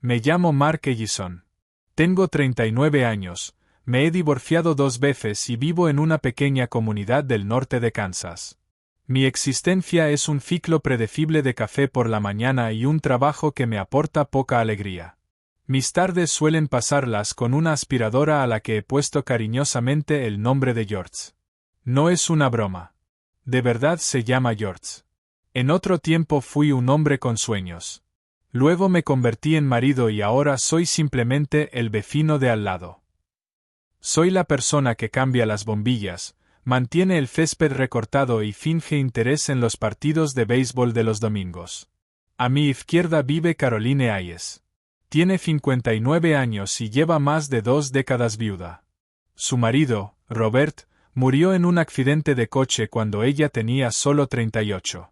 Me llamo Mark Ellison. Tengo 39 años, me he divorciado 2 veces y vivo en una pequeña comunidad del norte de Kansas. Mi existencia es un ciclo predecible de café por la mañana y un trabajo que me aporta poca alegría. Mis tardes suelen pasarlas con una aspiradora a la que he puesto cariñosamente el nombre de George. No es una broma. De verdad se llama George. En otro tiempo fui un hombre con sueños. Luego me convertí en marido y ahora soy simplemente el vecino de al lado. Soy la persona que cambia las bombillas, mantiene el césped recortado y finge interés en los partidos de béisbol de los domingos. A mi izquierda vive Caroline Hayes. Tiene 59 años y lleva más de 2 décadas viuda. Su marido, Robert, murió en un accidente de coche cuando ella tenía solo 38.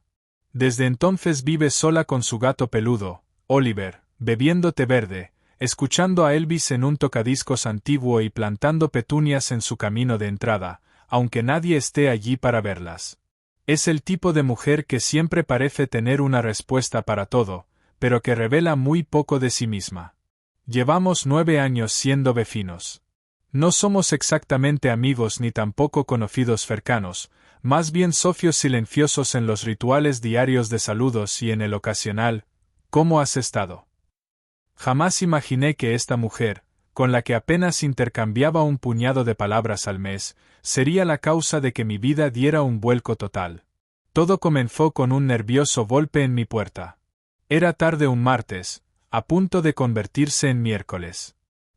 Desde entonces vive sola con su gato peludo, Oliver, bebiendo té verde, escuchando a Elvis en un tocadiscos antiguo y plantando petunias en su camino de entrada, aunque nadie esté allí para verlas. Es el tipo de mujer que siempre parece tener una respuesta para todo, pero que revela muy poco de sí misma. Llevamos 9 años siendo vecinos. No somos exactamente amigos ni tampoco conocidos cercanos, más bien socios silenciosos en los rituales diarios de saludos y en el ocasional, ¿cómo has estado? Jamás imaginé que esta mujer, con la que apenas intercambiaba un puñado de palabras al mes, sería la causa de que mi vida diera un vuelco total. Todo comenzó con un nervioso golpe en mi puerta. Era tarde un martes, a punto de convertirse en miércoles.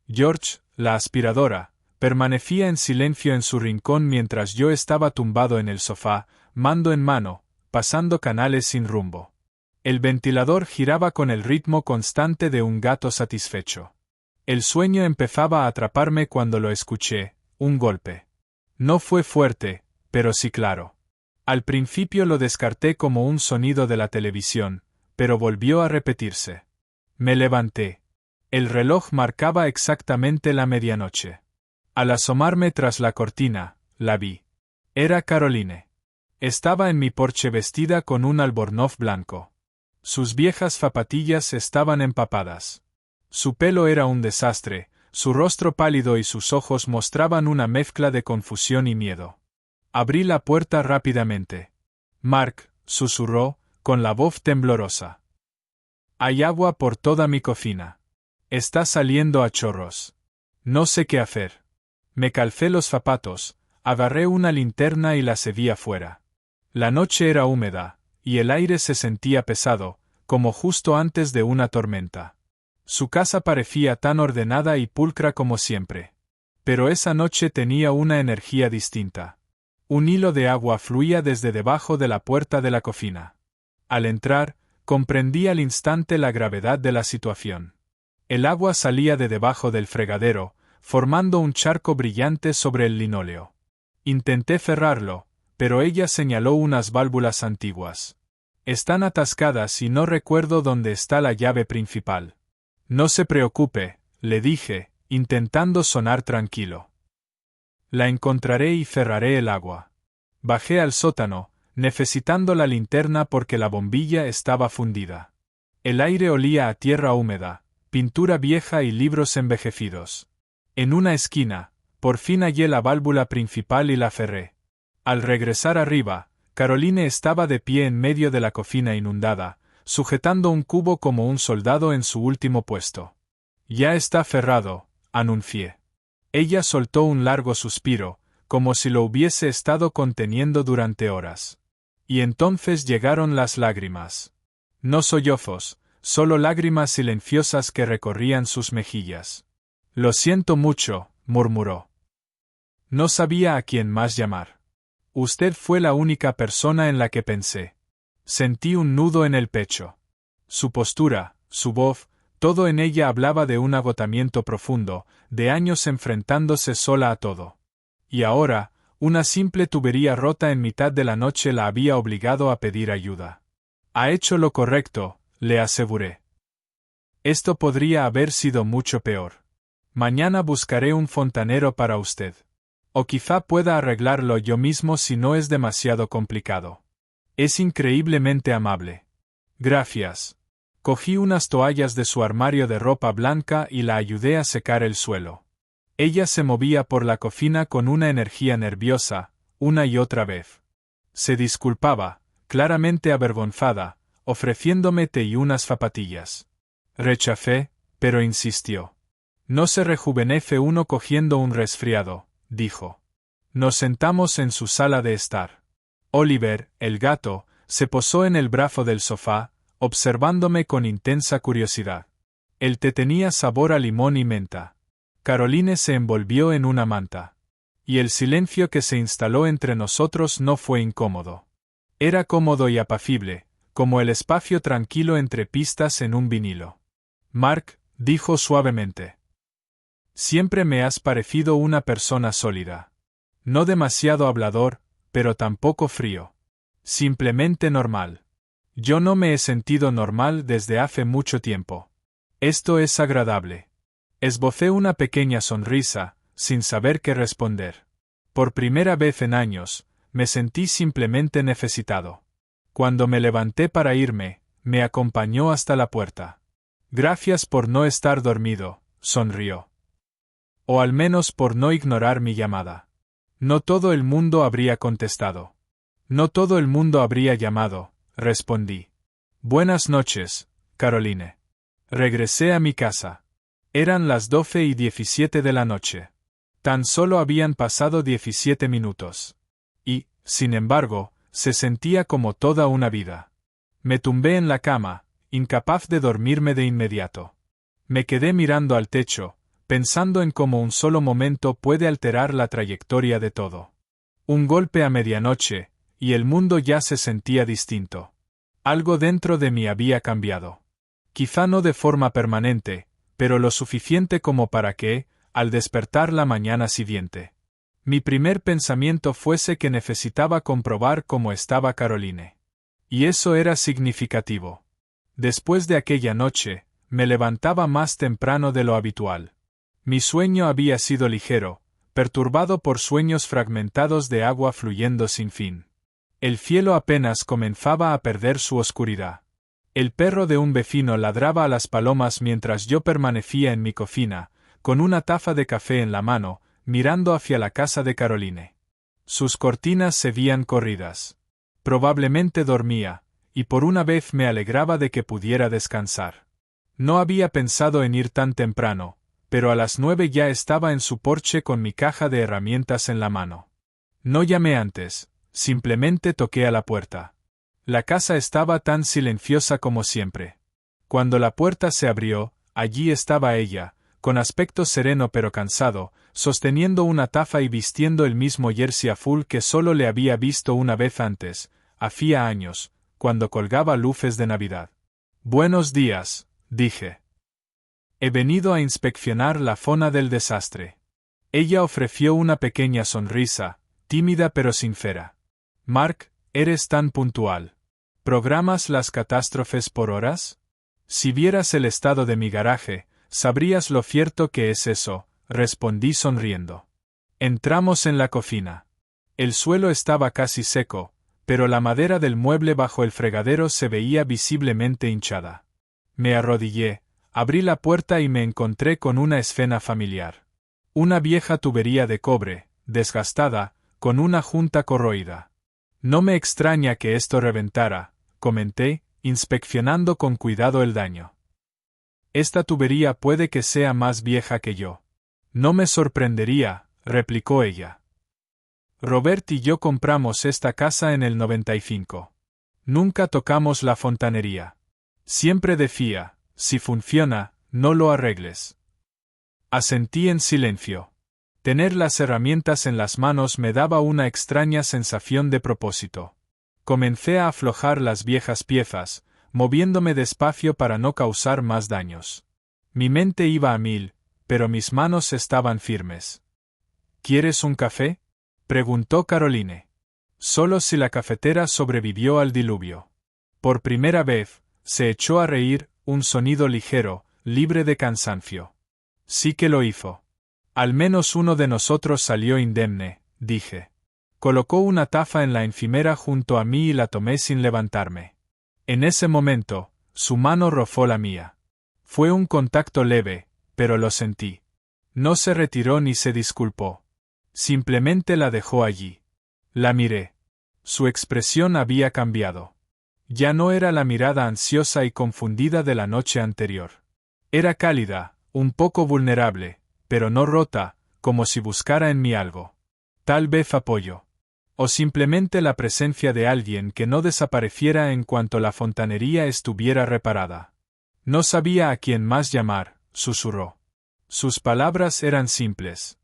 George, la aspiradora, permanecía en silencio en su rincón mientras yo estaba tumbado en el sofá, mando en mano, pasando canales sin rumbo. El ventilador giraba con el ritmo constante de un gato satisfecho. El sueño empezaba a atraparme cuando lo escuché, un golpe. No fue fuerte, pero sí claro. Al principio lo descarté como un sonido de la televisión, pero volvió a repetirse. Me levanté. El reloj marcaba exactamente la medianoche. Al asomarme tras la cortina, la vi. Era Caroline. Estaba en mi porche vestida con un albornoz blanco. Sus viejas zapatillas estaban empapadas. Su pelo era un desastre, su rostro pálido y sus ojos mostraban una mezcla de confusión y miedo. Abrí la puerta rápidamente. Mark, susurró, con la voz temblorosa. Hay agua por toda mi cocina. Está saliendo a chorros. No sé qué hacer. Me calcé los zapatos, agarré una linterna y la seguí afuera. La noche era húmeda, y el aire se sentía pesado, como justo antes de una tormenta. Su casa parecía tan ordenada y pulcra como siempre. Pero esa noche tenía una energía distinta. Un hilo de agua fluía desde debajo de la puerta de la cocina. Al entrar, comprendí al instante la gravedad de la situación. El agua salía de debajo del fregadero, formando un charco brillante sobre el linóleo. Intenté cerrarlo, pero ella señaló unas válvulas antiguas. Están atascadas y no recuerdo dónde está la llave principal. No se preocupe, le dije, intentando sonar tranquilo. La encontraré y cerraré el agua. Bajé al sótano, necesitando la linterna porque la bombilla estaba fundida. El aire olía a tierra húmeda, pintura vieja y libros envejecidos. En una esquina, por fin hallé la válvula principal y la cerré. Al regresar arriba, Caroline estaba de pie en medio de la cocina inundada, sujetando un cubo como un soldado en su último puesto. Ya está cerrado, anuncié. Ella soltó un largo suspiro, como si lo hubiese estado conteniendo durante horas. Y entonces llegaron las lágrimas. No sollozos, solo lágrimas silenciosas que recorrían sus mejillas. Lo siento mucho, murmuró. No sabía a quién más llamar. Usted fue la única persona en la que pensé. Sentí un nudo en el pecho. Su postura, su voz, todo en ella hablaba de un agotamiento profundo, de años enfrentándose sola a todo. Y ahora, una simple tubería rota en mitad de la noche la había obligado a pedir ayuda. Ha hecho lo correcto, le aseguré. Esto podría haber sido mucho peor. Mañana buscaré un fontanero para usted. O quizá pueda arreglarlo yo mismo si no es demasiado complicado. Es increíblemente amable. Gracias. Cogí unas toallas de su armario de ropa blanca y la ayudé a secar el suelo. Ella se movía por la cocina con una energía nerviosa, una y otra vez. Se disculpaba, claramente avergonzada, ofreciéndome té y unas zapatillas. Rechacé, pero insistió. No se rejuvenece uno cogiendo un resfriado, dijo. Nos sentamos en su sala de estar. Oliver, el gato, se posó en el brazo del sofá, observándome con intensa curiosidad. El té tenía sabor a limón y menta. Caroline se envolvió en una manta. Y el silencio que se instaló entre nosotros no fue incómodo. Era cómodo y apacible, como el espacio tranquilo entre pistas en un vinilo. Mark, dijo suavemente. Siempre me has parecido una persona sólida. No demasiado hablador, pero tampoco frío. Simplemente normal. Yo no me he sentido normal desde hace mucho tiempo. Esto es agradable. Esbocé una pequeña sonrisa, sin saber qué responder. Por primera vez en años, me sentí simplemente necesitado. Cuando me levanté para irme, me acompañó hasta la puerta. Gracias por no estar dormido, sonrió. O al menos por no ignorar mi llamada. No todo el mundo habría contestado. No todo el mundo habría llamado, respondí. Buenas noches, Caroline. Regresé a mi casa. Eran las 12:17 de la noche. Tan solo habían pasado 17 minutos. Y, sin embargo, se sentía como toda una vida. Me tumbé en la cama, incapaz de dormirme de inmediato. Me quedé mirando al techo, pensando en cómo un solo momento puede alterar la trayectoria de todo. Un golpe a medianoche, y el mundo ya se sentía distinto. Algo dentro de mí había cambiado. Quizá no de forma permanente, pero lo suficiente como para que, al despertar la mañana siguiente, mi primer pensamiento fuese que necesitaba comprobar cómo estaba Caroline. Y eso era significativo. Después de aquella noche, me levantaba más temprano de lo habitual. Mi sueño había sido ligero, perturbado por sueños fragmentados de agua fluyendo sin fin. El cielo apenas comenzaba a perder su oscuridad. El perro de un vecino ladraba a las palomas mientras yo permanecía en mi cocina, con una taza de café en la mano, mirando hacia la casa de Caroline. Sus cortinas se veían corridas. Probablemente dormía, y por una vez me alegraba de que pudiera descansar. No había pensado en ir tan temprano, pero a las 9 ya estaba en su porche con mi caja de herramientas en la mano. No llamé antes, simplemente toqué a la puerta. La casa estaba tan silenciosa como siempre. Cuando la puerta se abrió, allí estaba ella, con aspecto sereno pero cansado, sosteniendo una taza y vistiendo el mismo jersey azul que solo le había visto una vez antes, hacía años, cuando colgaba luces de Navidad. Buenos días, dije. He venido a inspeccionar la zona del desastre. Ella ofreció una pequeña sonrisa, tímida pero sincera. Mark, eres tan puntual. ¿Programas las catástrofes por horas? Si vieras el estado de mi garaje, sabrías lo cierto que es eso, respondí sonriendo. Entramos en la cocina. El suelo estaba casi seco, pero la madera del mueble bajo el fregadero se veía visiblemente hinchada. Me arrodillé, abrí la puerta y me encontré con una escena familiar. Una vieja tubería de cobre, desgastada, con una junta corroída. No me extraña que esto reventara, comenté, inspeccionando con cuidado el daño. Esta tubería puede que sea más vieja que yo. No me sorprendería, replicó ella. Robert y yo compramos esta casa en el 95. Nunca tocamos la fontanería. Siempre decía, si funciona, no lo arregles. Asentí en silencio. Tener las herramientas en las manos me daba una extraña sensación de propósito. Comencé a aflojar las viejas piezas, moviéndome despacio para no causar más daños. Mi mente iba a 1000, pero mis manos estaban firmes. ¿Quieres un café?, preguntó Caroline. Solo si la cafetera sobrevivió al diluvio. Por primera vez, se echó a reír, un sonido ligero, libre de cansancio. Sí que lo hizo. Al menos uno de nosotros salió indemne, dije. Colocó una taza en la encimera junto a mí y la tomé sin levantarme. En ese momento, Su mano rozó la mía. Fue un contacto leve, pero lo sentí. No se retiró ni se disculpó. Simplemente la dejó allí. La miré. Su expresión había cambiado. Ya no era la mirada ansiosa y confundida de la noche anterior. Era cálida, un poco vulnerable, pero no rota, como si buscara en mí algo. Tal vez apoyo. O simplemente la presencia de alguien que no desapareciera en cuanto la fontanería estuviera reparada. No sabía a quién más llamar, susurró. Sus palabras eran simples.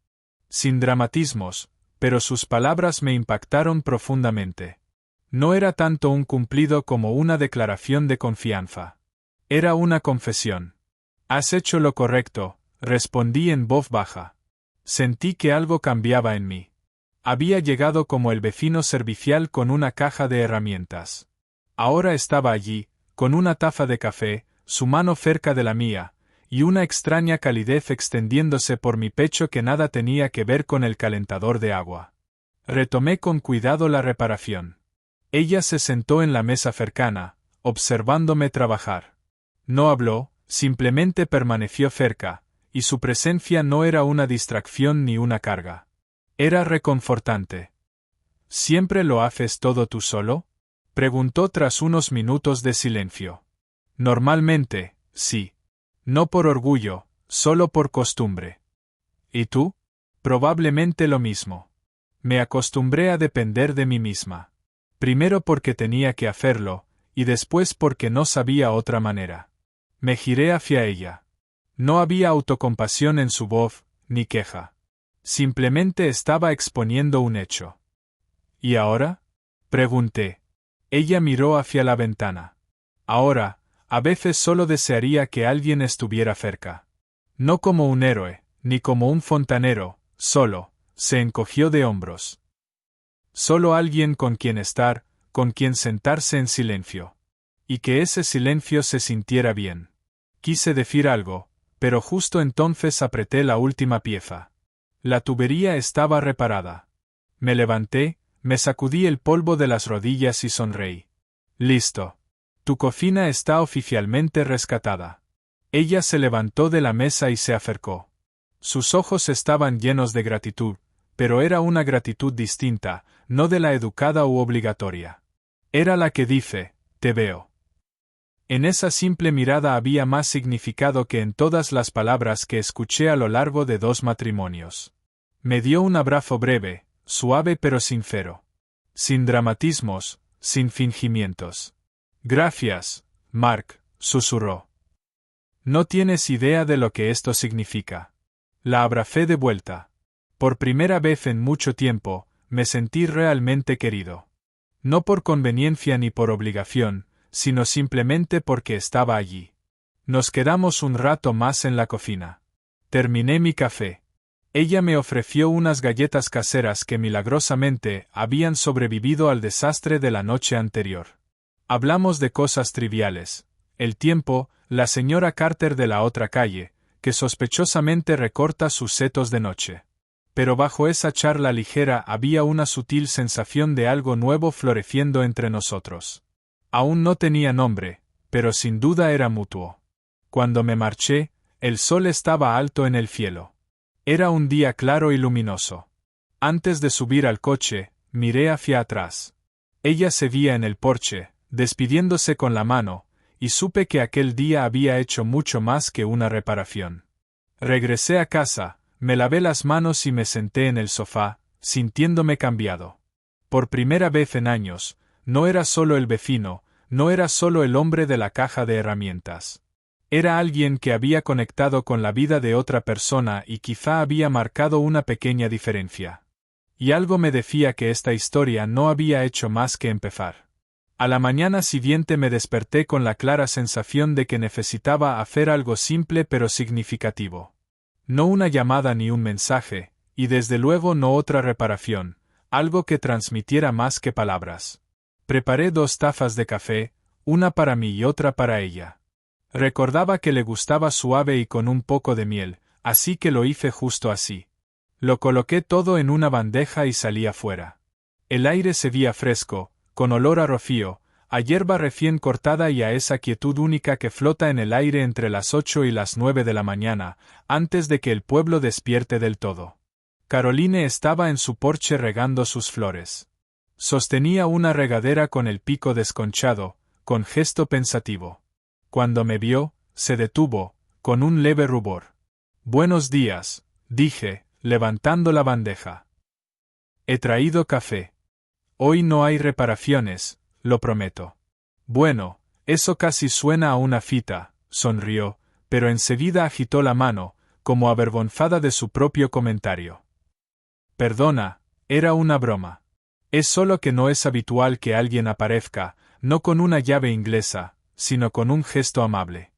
Sin dramatismos, pero sus palabras me impactaron profundamente. No era tanto un cumplido como una declaración de confianza. Era una confesión. Has hecho lo correcto, respondí en voz baja. Sentí que algo cambiaba en mí. Había llegado como el vecino servicial con una caja de herramientas. Ahora estaba allí, con una taza de café, su mano cerca de la mía, y una extraña calidez extendiéndose por mi pecho que nada tenía que ver con el calentador de agua. Retomé con cuidado la reparación. Ella se sentó en la mesa cercana, observándome trabajar. No habló, simplemente permaneció cerca, y su presencia no era una distracción ni una carga. Era reconfortante. ¿Siempre lo haces todo tú solo? Preguntó tras unos minutos de silencio. Normalmente, sí. No por orgullo, solo por costumbre. ¿Y tú? Probablemente lo mismo. Me acostumbré a depender de mí misma. Primero porque tenía que hacerlo, y después porque no sabía otra manera. Me giré hacia ella. No había autocompasión en su voz, ni queja. Simplemente estaba exponiendo un hecho. ¿Y ahora? Pregunté. Ella miró hacia la ventana. Ahora, a veces solo desearía que alguien estuviera cerca. No como un héroe, ni como un fontanero, solo, se encogió de hombros. Solo alguien con quien estar, con quien sentarse en silencio. Y que ese silencio se sintiera bien. Quise decir algo, pero justo entonces apreté la última pieza. La tubería estaba reparada. Me levanté, me sacudí el polvo de las rodillas y sonreí. Listo. Tu cocina está oficialmente rescatada. Ella se levantó de la mesa y se acercó. Sus ojos estaban llenos de gratitud, pero era una gratitud distinta, no de la educada u obligatoria. Era la que dice, te veo. En esa simple mirada había más significado que en todas las palabras que escuché a lo largo de 2 matrimonios. Me dio un abrazo breve, suave pero sincero. Sin dramatismos, sin fingimientos. Gracias, Mark, susurró. No tienes idea de lo que esto significa. La abracé de vuelta. Por primera vez en mucho tiempo, me sentí realmente querido. No por conveniencia ni por obligación, sino simplemente porque estaba allí. Nos quedamos un rato más en la cocina. Terminé mi café. Ella me ofreció unas galletas caseras que milagrosamente habían sobrevivido al desastre de la noche anterior. Hablamos de cosas triviales. El tiempo, la señora Carter de la otra calle, que sospechosamente recorta sus setos de noche. Pero bajo esa charla ligera había una sutil sensación de algo nuevo floreciendo entre nosotros. Aún no tenía nombre, pero sin duda era mutuo. Cuando me marché, el sol estaba alto en el cielo. Era un día claro y luminoso. Antes de subir al coche, miré hacia atrás. Ella seguía en el porche, despidiéndose con la mano, y supe que aquel día había hecho mucho más que una reparación. Regresé a casa, me lavé las manos y me senté en el sofá, sintiéndome cambiado. Por primera vez en años, no era solo el vecino, no era solo el hombre de la caja de herramientas. Era alguien que había conectado con la vida de otra persona y quizá había marcado una pequeña diferencia. Y algo me decía que esta historia no había hecho más que empezar. A la mañana siguiente me desperté con la clara sensación de que necesitaba hacer algo simple pero significativo. No una llamada ni un mensaje, y desde luego no otra reparación, algo que transmitiera más que palabras. Preparé 2 tazas de café, una para mí y otra para ella. Recordaba que le gustaba suave y con un poco de miel, así que lo hice justo así. Lo coloqué todo en una bandeja y salí afuera. El aire seguía fresco, con olor a rocío, a hierba recién cortada y a esa quietud única que flota en el aire entre las 8 y las 9 de la mañana, antes de que el pueblo despierte del todo. Caroline estaba en su porche regando sus flores. Sostenía una regadera con el pico desconchado, con gesto pensativo. Cuando me vio, se detuvo, con un leve rubor. «Buenos días», dije, levantando la bandeja. «He traído café. Hoy no hay reparaciones, lo prometo». «Bueno, eso casi suena a una cita», sonrió, pero enseguida agitó la mano, como avergonzada de su propio comentario. «Perdona, era una broma. Es solo que no es habitual que alguien aparezca, no con una llave inglesa, sino con un gesto amable.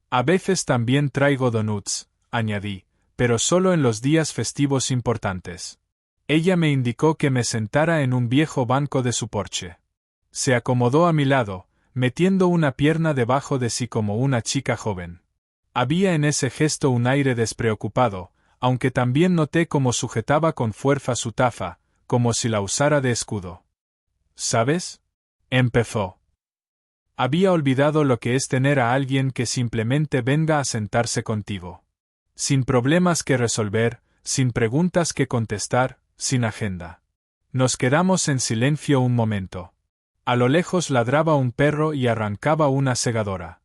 A veces también traigo donuts», añadí, «pero solo en los días festivos importantes». Ella me indicó que me sentara en un viejo banco de su porche. Se acomodó a mi lado, metiendo una pierna debajo de sí como una chica joven. Había en ese gesto un aire despreocupado, aunque también noté cómo sujetaba con fuerza su taza, como si la usara de escudo. «¿Sabes?», empezó. «Había olvidado lo que es tener a alguien que simplemente venga a sentarse contigo. Sin problemas que resolver, sin preguntas que contestar, sin agenda. Nos quedamos en silencio un momento. A lo lejos ladraba un perro y arrancaba una segadora.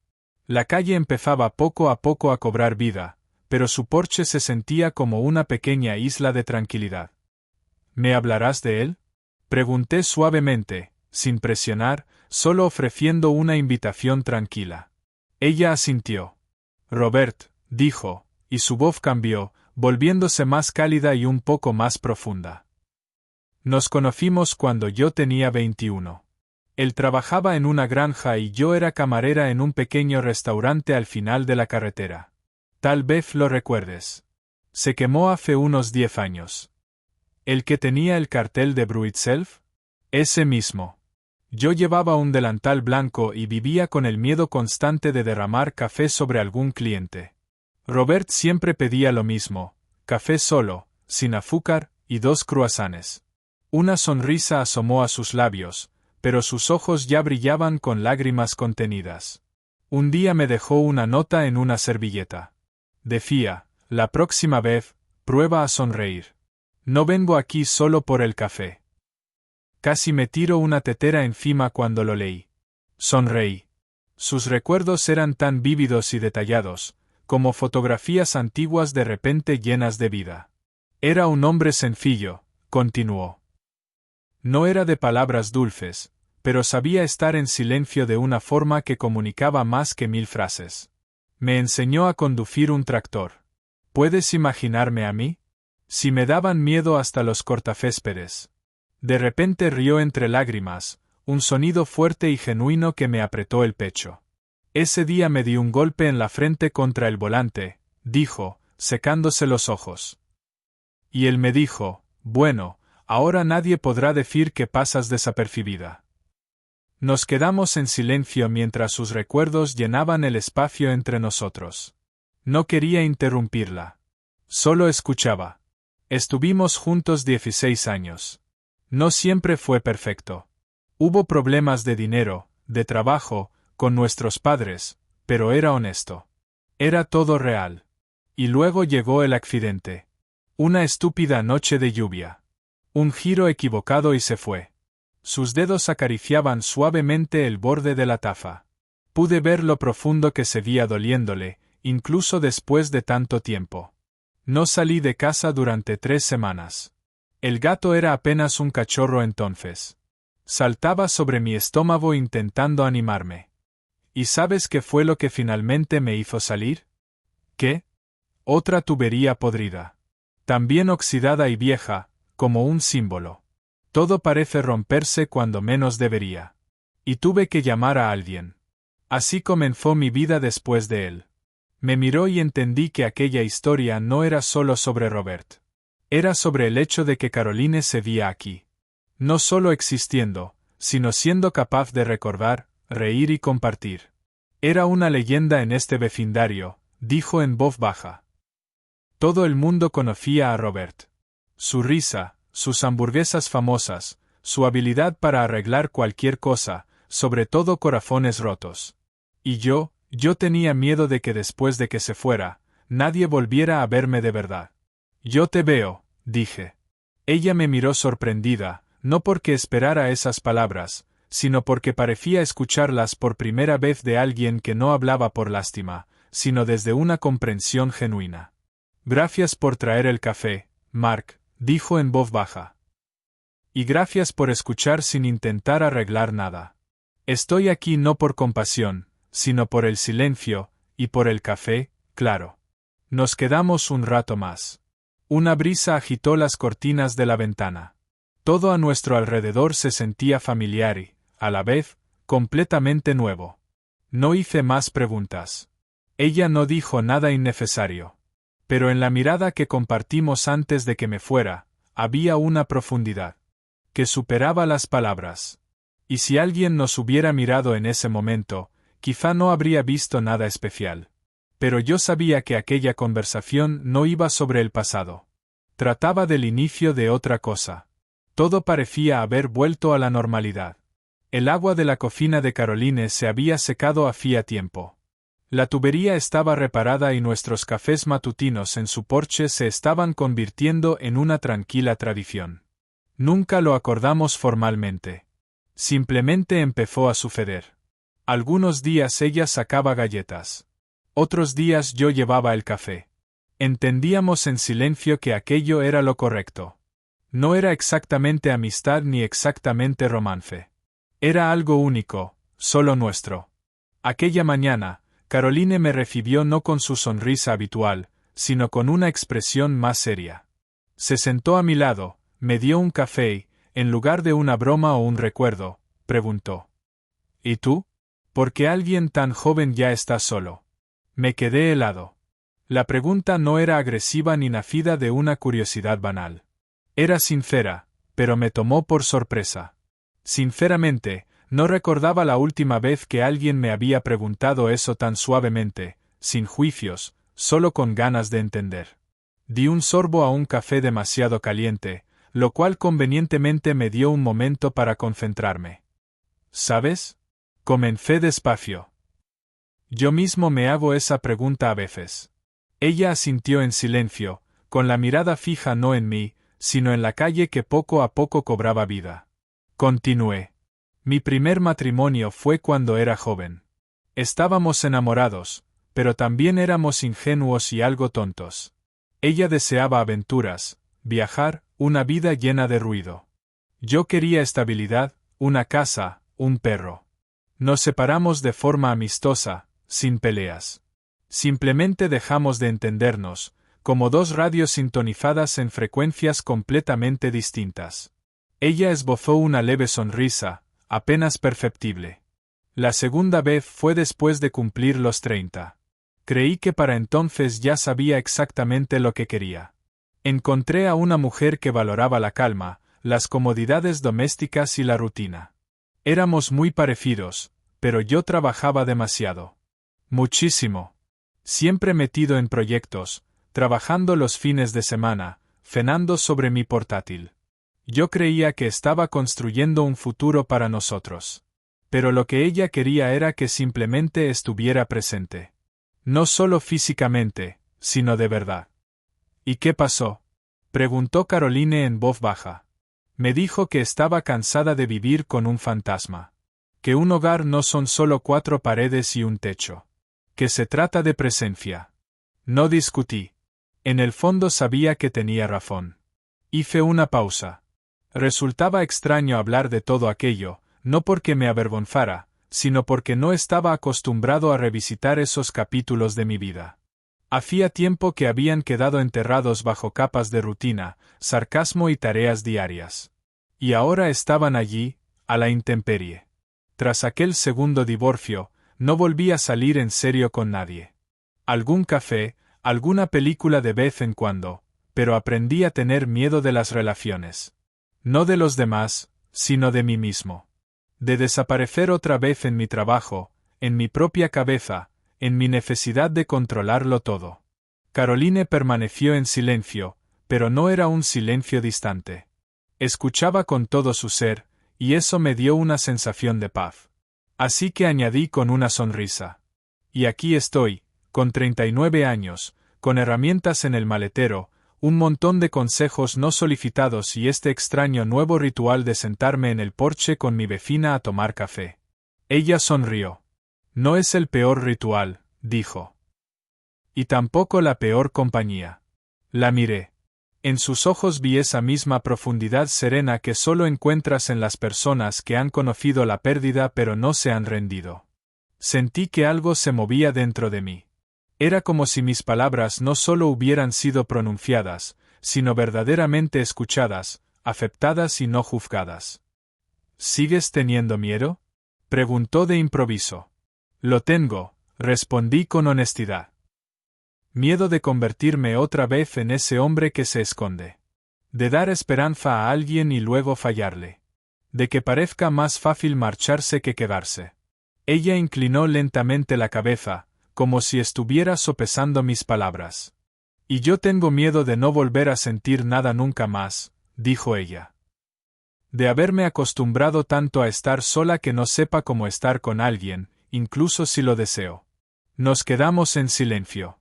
La calle empezaba poco a poco a cobrar vida, pero su porche se sentía como una pequeña isla de tranquilidad. «¿Me hablarás de él?», pregunté suavemente, sin presionar, solo ofreciendo una invitación tranquila. Ella asintió. «Robert», dijo, y su voz cambió, volviéndose más cálida y un poco más profunda. «Nos conocimos cuando yo tenía 21. Él trabajaba en una granja y yo era camarera en un pequeño restaurante al final de la carretera. Tal vez lo recuerdes. Se quemó hace unos 10 años. ¿El que tenía el cartel de Bruitself? Ese mismo. Yo llevaba un delantal blanco y vivía con el miedo constante de derramar café sobre algún cliente. Robert siempre pedía lo mismo, café solo, sin azúcar, y 2 croissants. Una sonrisa asomó a sus labios, pero sus ojos ya brillaban con lágrimas contenidas. Un día me dejó una nota en una servilleta. Decía, «La próxima vez, prueba a sonreír. No vengo aquí solo por el café». Casi me tiro una tetera encima cuando lo leí. Sonreí. Sus recuerdos eran tan vívidos y detallados, como fotografías antiguas de repente llenas de vida. Era un hombre sencillo, continuó. No era de palabras dulces, pero sabía estar en silencio de una forma que comunicaba más que 1000 frases. Me enseñó a conducir un tractor. ¿Puedes imaginarme a mí? Si me daban miedo hasta los cortacéspedes. De repente rió entre lágrimas, un sonido fuerte y genuino que me apretó el pecho. Ese día me di un golpe en la frente contra el volante, dijo, secándose los ojos. Y él me dijo, «Bueno, ahora nadie podrá decir que pasas desapercibida». Nos quedamos en silencio mientras sus recuerdos llenaban el espacio entre nosotros. No quería interrumpirla. Solo escuchaba. Estuvimos juntos 16 años. No siempre fue perfecto. Hubo problemas de dinero, de trabajo, con nuestros padres, pero era honesto. Era todo real. Y luego llegó el accidente. Una estúpida noche de lluvia. Un giro equivocado y se fue. Sus dedos acariciaban suavemente el borde de la taza. Pude ver lo profundo que seguía doliéndole, incluso después de tanto tiempo. No salí de casa durante 3 semanas. El gato era apenas un cachorro entonces. Saltaba sobre mi estómago intentando animarme. ¿Y sabes qué fue lo que finalmente me hizo salir? ¿Qué? Otra tubería podrida. También oxidada y vieja, como un símbolo. Todo parece romperse cuando menos debería. Y tuve que llamar a alguien. Así comenzó mi vida después de él. Me miró y entendí que aquella historia no era solo sobre Robert. Era sobre el hecho de que Caroline seguía aquí. No solo existiendo, sino siendo capaz de recordar, reír y compartir. Era una leyenda en este vecindario, dijo en voz baja. Todo el mundo conocía a Robert. Su risa, sus hamburguesas famosas, su habilidad para arreglar cualquier cosa, sobre todo corazones rotos. Y yo tenía miedo de que después de que se fuera, nadie volviera a verme de verdad. Yo te veo, dije. Ella me miró sorprendida, no porque esperara esas palabras, sino porque parecía escucharlas por primera vez de alguien que no hablaba por lástima, sino desde una comprensión genuina. Gracias por traer el café, Mark, dijo en voz baja. Y gracias por escuchar sin intentar arreglar nada. Estoy aquí no por compasión, sino por el silencio, y por el café, claro. Nos quedamos un rato más. Una brisa agitó las cortinas de la ventana. Todo a nuestro alrededor se sentía familiar y, a la vez, completamente nuevo. No hice más preguntas. Ella no dijo nada innecesario. Pero en la mirada que compartimos antes de que me fuera, había una profundidad que superaba las palabras. Y si alguien nos hubiera mirado en ese momento, quizá no habría visto nada especial. Pero yo sabía que aquella conversación no iba sobre el pasado. Trataba del inicio de otra cosa. Todo parecía haber vuelto a la normalidad. El agua de la cocina de Caroline se había secado hacía tiempo. La tubería estaba reparada y nuestros cafés matutinos en su porche se estaban convirtiendo en una tranquila tradición. Nunca lo acordamos formalmente. Simplemente empezó a suceder. Algunos días ella sacaba galletas. Otros días yo llevaba el café. Entendíamos en silencio que aquello era lo correcto. No era exactamente amistad ni exactamente romance. Era algo único, solo nuestro. Aquella mañana, Caroline me recibió no con su sonrisa habitual, sino con una expresión más seria. Se sentó a mi lado, me dio un café y, en lugar de una broma o un recuerdo, preguntó: ¿Y tú? ¿Por qué alguien tan joven ya está solo? Me quedé helado. La pregunta no era agresiva ni nacida de una curiosidad banal. Era sincera, pero me tomó por sorpresa. Sinceramente, no recordaba la última vez que alguien me había preguntado eso tan suavemente, sin juicios, solo con ganas de entender. Di un sorbo a un café demasiado caliente, lo cual convenientemente me dio un momento para concentrarme. ¿Sabes? Comencé despacio. Yo mismo me hago esa pregunta a veces. Ella asintió en silencio, con la mirada fija no en mí, sino en la calle que poco a poco cobraba vida. Continué. Mi primer matrimonio fue cuando era joven. Estábamos enamorados, pero también éramos ingenuos y algo tontos. Ella deseaba aventuras, viajar, una vida llena de ruido. Yo quería estabilidad, una casa, un perro. Nos separamos de forma amistosa, sin peleas. Simplemente dejamos de entendernos, como dos radios sintonizadas en frecuencias completamente distintas. Ella esbozó una leve sonrisa, apenas perceptible. La segunda vez fue después de cumplir los 30. Creí que para entonces ya sabía exactamente lo que quería. Encontré a una mujer que valoraba la calma, las comodidades domésticas y la rutina. Éramos muy parecidos, pero yo trabajaba demasiado. Muchísimo. Siempre metido en proyectos, trabajando los fines de semana, cenando sobre mi portátil. Yo creía que estaba construyendo un futuro para nosotros. Pero lo que ella quería era que simplemente estuviera presente. No solo físicamente, sino de verdad. ¿Y qué pasó? Preguntó Caroline en voz baja. Me dijo que estaba cansada de vivir con un fantasma. Que un hogar no son solo 4 paredes y un techo. Que se trata de presencia. No discutí. En el fondo sabía que tenía razón. Hice una pausa. Resultaba extraño hablar de todo aquello, no porque me avergonzara, sino porque no estaba acostumbrado a revisitar esos capítulos de mi vida. Hacía tiempo que habían quedado enterrados bajo capas de rutina, sarcasmo y tareas diarias. Y ahora estaban allí, a la intemperie. Tras aquel segundo divorcio, no volví a salir en serio con nadie. Algún café, alguna película de vez en cuando, pero aprendí a tener miedo de las relaciones. No de los demás, sino de mí mismo. De desaparecer otra vez en mi trabajo, en mi propia cabeza, en mi necesidad de controlarlo todo. Caroline permaneció en silencio, pero no era un silencio distante. Escuchaba con todo su ser, y eso me dio una sensación de paz. Así que añadí con una sonrisa. Y aquí estoy, con 39 años, con herramientas en el maletero, un montón de consejos no solicitados y este extraño nuevo ritual de sentarme en el porche con mi vecina a tomar café. Ella sonrió. No es el peor ritual, dijo. Y tampoco la peor compañía. La miré. En sus ojos vi esa misma profundidad serena que solo encuentras en las personas que han conocido la pérdida pero no se han rendido. Sentí que algo se movía dentro de mí. Era como si mis palabras no solo hubieran sido pronunciadas, sino verdaderamente escuchadas, aceptadas y no juzgadas. ¿Sigues teniendo miedo?, preguntó de improviso. Lo tengo, respondí con honestidad. Miedo de convertirme otra vez en ese hombre que se esconde. De dar esperanza a alguien y luego fallarle. De que parezca más fácil marcharse que quedarse. Ella inclinó lentamente la cabeza, como si estuviera sopesando mis palabras. Y yo tengo miedo de no volver a sentir nada nunca más, dijo ella. De haberme acostumbrado tanto a estar sola que no sepa cómo estar con alguien, incluso si lo deseo. Nos quedamos en silencio.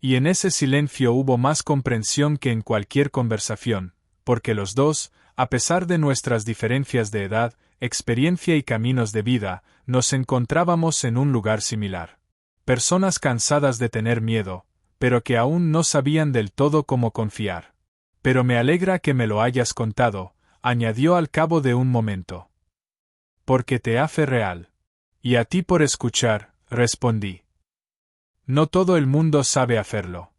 Y en ese silencio hubo más comprensión que en cualquier conversación, porque los dos, a pesar de nuestras diferencias de edad, experiencia y caminos de vida, nos encontrábamos en un lugar similar. Personas cansadas de tener miedo, pero que aún no sabían del todo cómo confiar. Pero me alegra que me lo hayas contado, añadió al cabo de un momento. Porque te hace real. Y a ti por escuchar, respondí. No todo el mundo sabe hacerlo.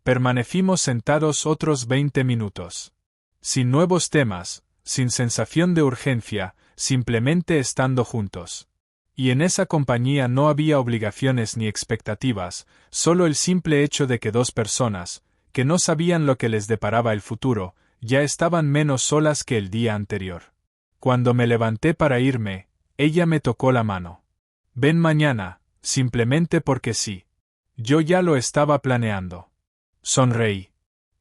Permanecimos sentados otros 20 minutos. Sin nuevos temas, sin sensación de urgencia, simplemente estando juntos. Y en esa compañía no había obligaciones ni expectativas, solo el simple hecho de que dos personas, que no sabían lo que les deparaba el futuro, ya estaban menos solas que el día anterior. Cuando me levanté para irme, ella me tocó la mano. Ven mañana, simplemente porque sí. Yo ya lo estaba planeando. Sonreí.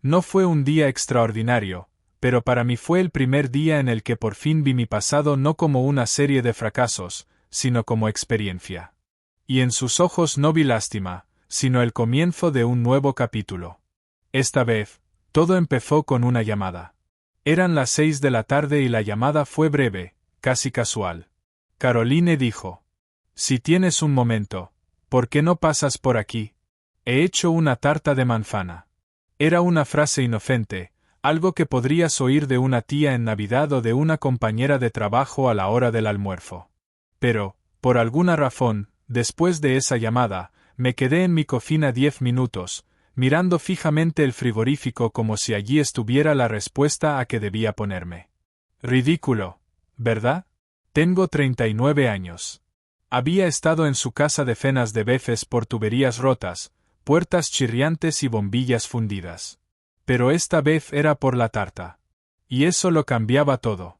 No fue un día extraordinario, pero para mí fue el primer día en el que por fin vi mi pasado no como una serie de fracasos, sino como experiencia. Y en sus ojos no vi lástima, sino el comienzo de un nuevo capítulo. Esta vez, todo empezó con una llamada. Eran las 6 de la tarde y la llamada fue breve, casi casual. Caroline dijo: Si tienes un momento, ¿por qué no pasas por aquí? He hecho una tarta de manzana. Era una frase inocente, algo que podrías oír de una tía en Navidad o de una compañera de trabajo a la hora del almuerzo. Pero, por alguna razón, después de esa llamada, me quedé en mi cocina 10 minutos, mirando fijamente el frigorífico como si allí estuviera la respuesta a que debía ponerme. Ridículo, ¿verdad? Tengo 39 años. Había estado en su casa decenas de veces por tuberías rotas, puertas chirriantes y bombillas fundidas. Pero esta vez era por la tarta. Y eso lo cambiaba todo.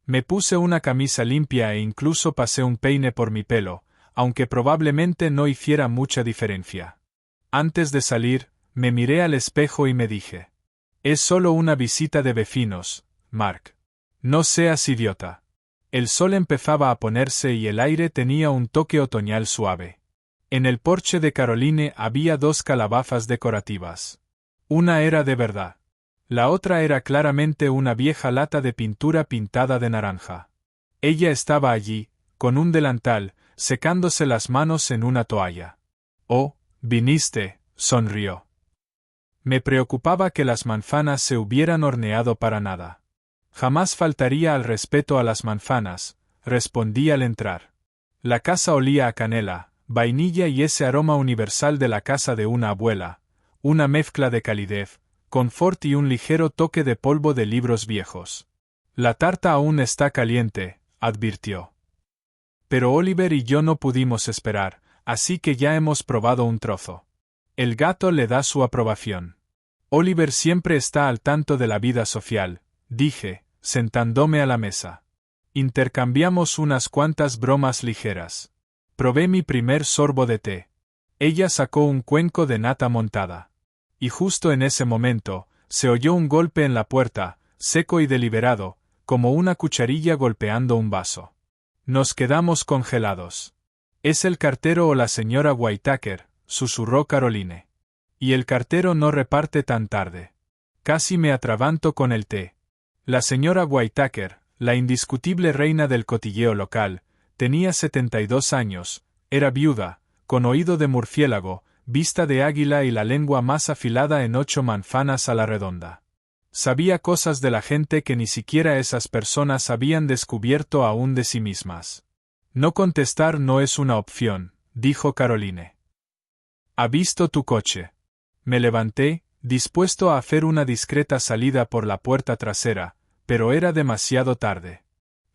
Me puse una camisa limpia e incluso pasé un peine por mi pelo, aunque probablemente no hiciera mucha diferencia. Antes de salir, me miré al espejo y me dije: es solo una visita de vecinos, Mark. No seas idiota. El sol empezaba a ponerse y el aire tenía un toque otoñal suave. En el porche de Caroline había 2 calabazas decorativas. Una era de verdad. La otra era claramente una vieja lata de pintura pintada de naranja. Ella estaba allí, con un delantal, secándose las manos en una toalla. Oh, viniste, sonrió. Me preocupaba que las manzanas se hubieran horneado para nada. Jamás faltaría al respeto a las manzanas, respondí al entrar. La casa olía a canela, vainilla y ese aroma universal de la casa de una abuela, una mezcla de calidez, confort y un ligero toque de polvo de libros viejos. La tarta aún está caliente, advirtió. Pero Oliver y yo no pudimos esperar, así que ya hemos probado un trozo. El gato le da su aprobación. Oliver siempre está al tanto de la vida social, dije, sentándome a la mesa. Intercambiamos unas cuantas bromas ligeras. Probé mi primer sorbo de té. Ella sacó un cuenco de nata montada. Y justo en ese momento, se oyó un golpe en la puerta, seco y deliberado, como una cucharilla golpeando un vaso. Nos quedamos congelados. «¿Es el cartero o la señora Whittaker?», susurró Caroline. «Y el cartero no reparte tan tarde. Casi me atraganto con el té». La señora Whittaker, la indiscutible reina del cotilleo local, tenía 72 años, era viuda, con oído de murciélago, vista de águila y la lengua más afilada en 8 manzanas a la redonda. Sabía cosas de la gente que ni siquiera esas personas habían descubierto aún de sí mismas. «No contestar no es una opción», dijo Caroline. «¿Ha visto tu coche?» Me levanté, dispuesto a hacer una discreta salida por la puerta trasera, pero era demasiado tarde.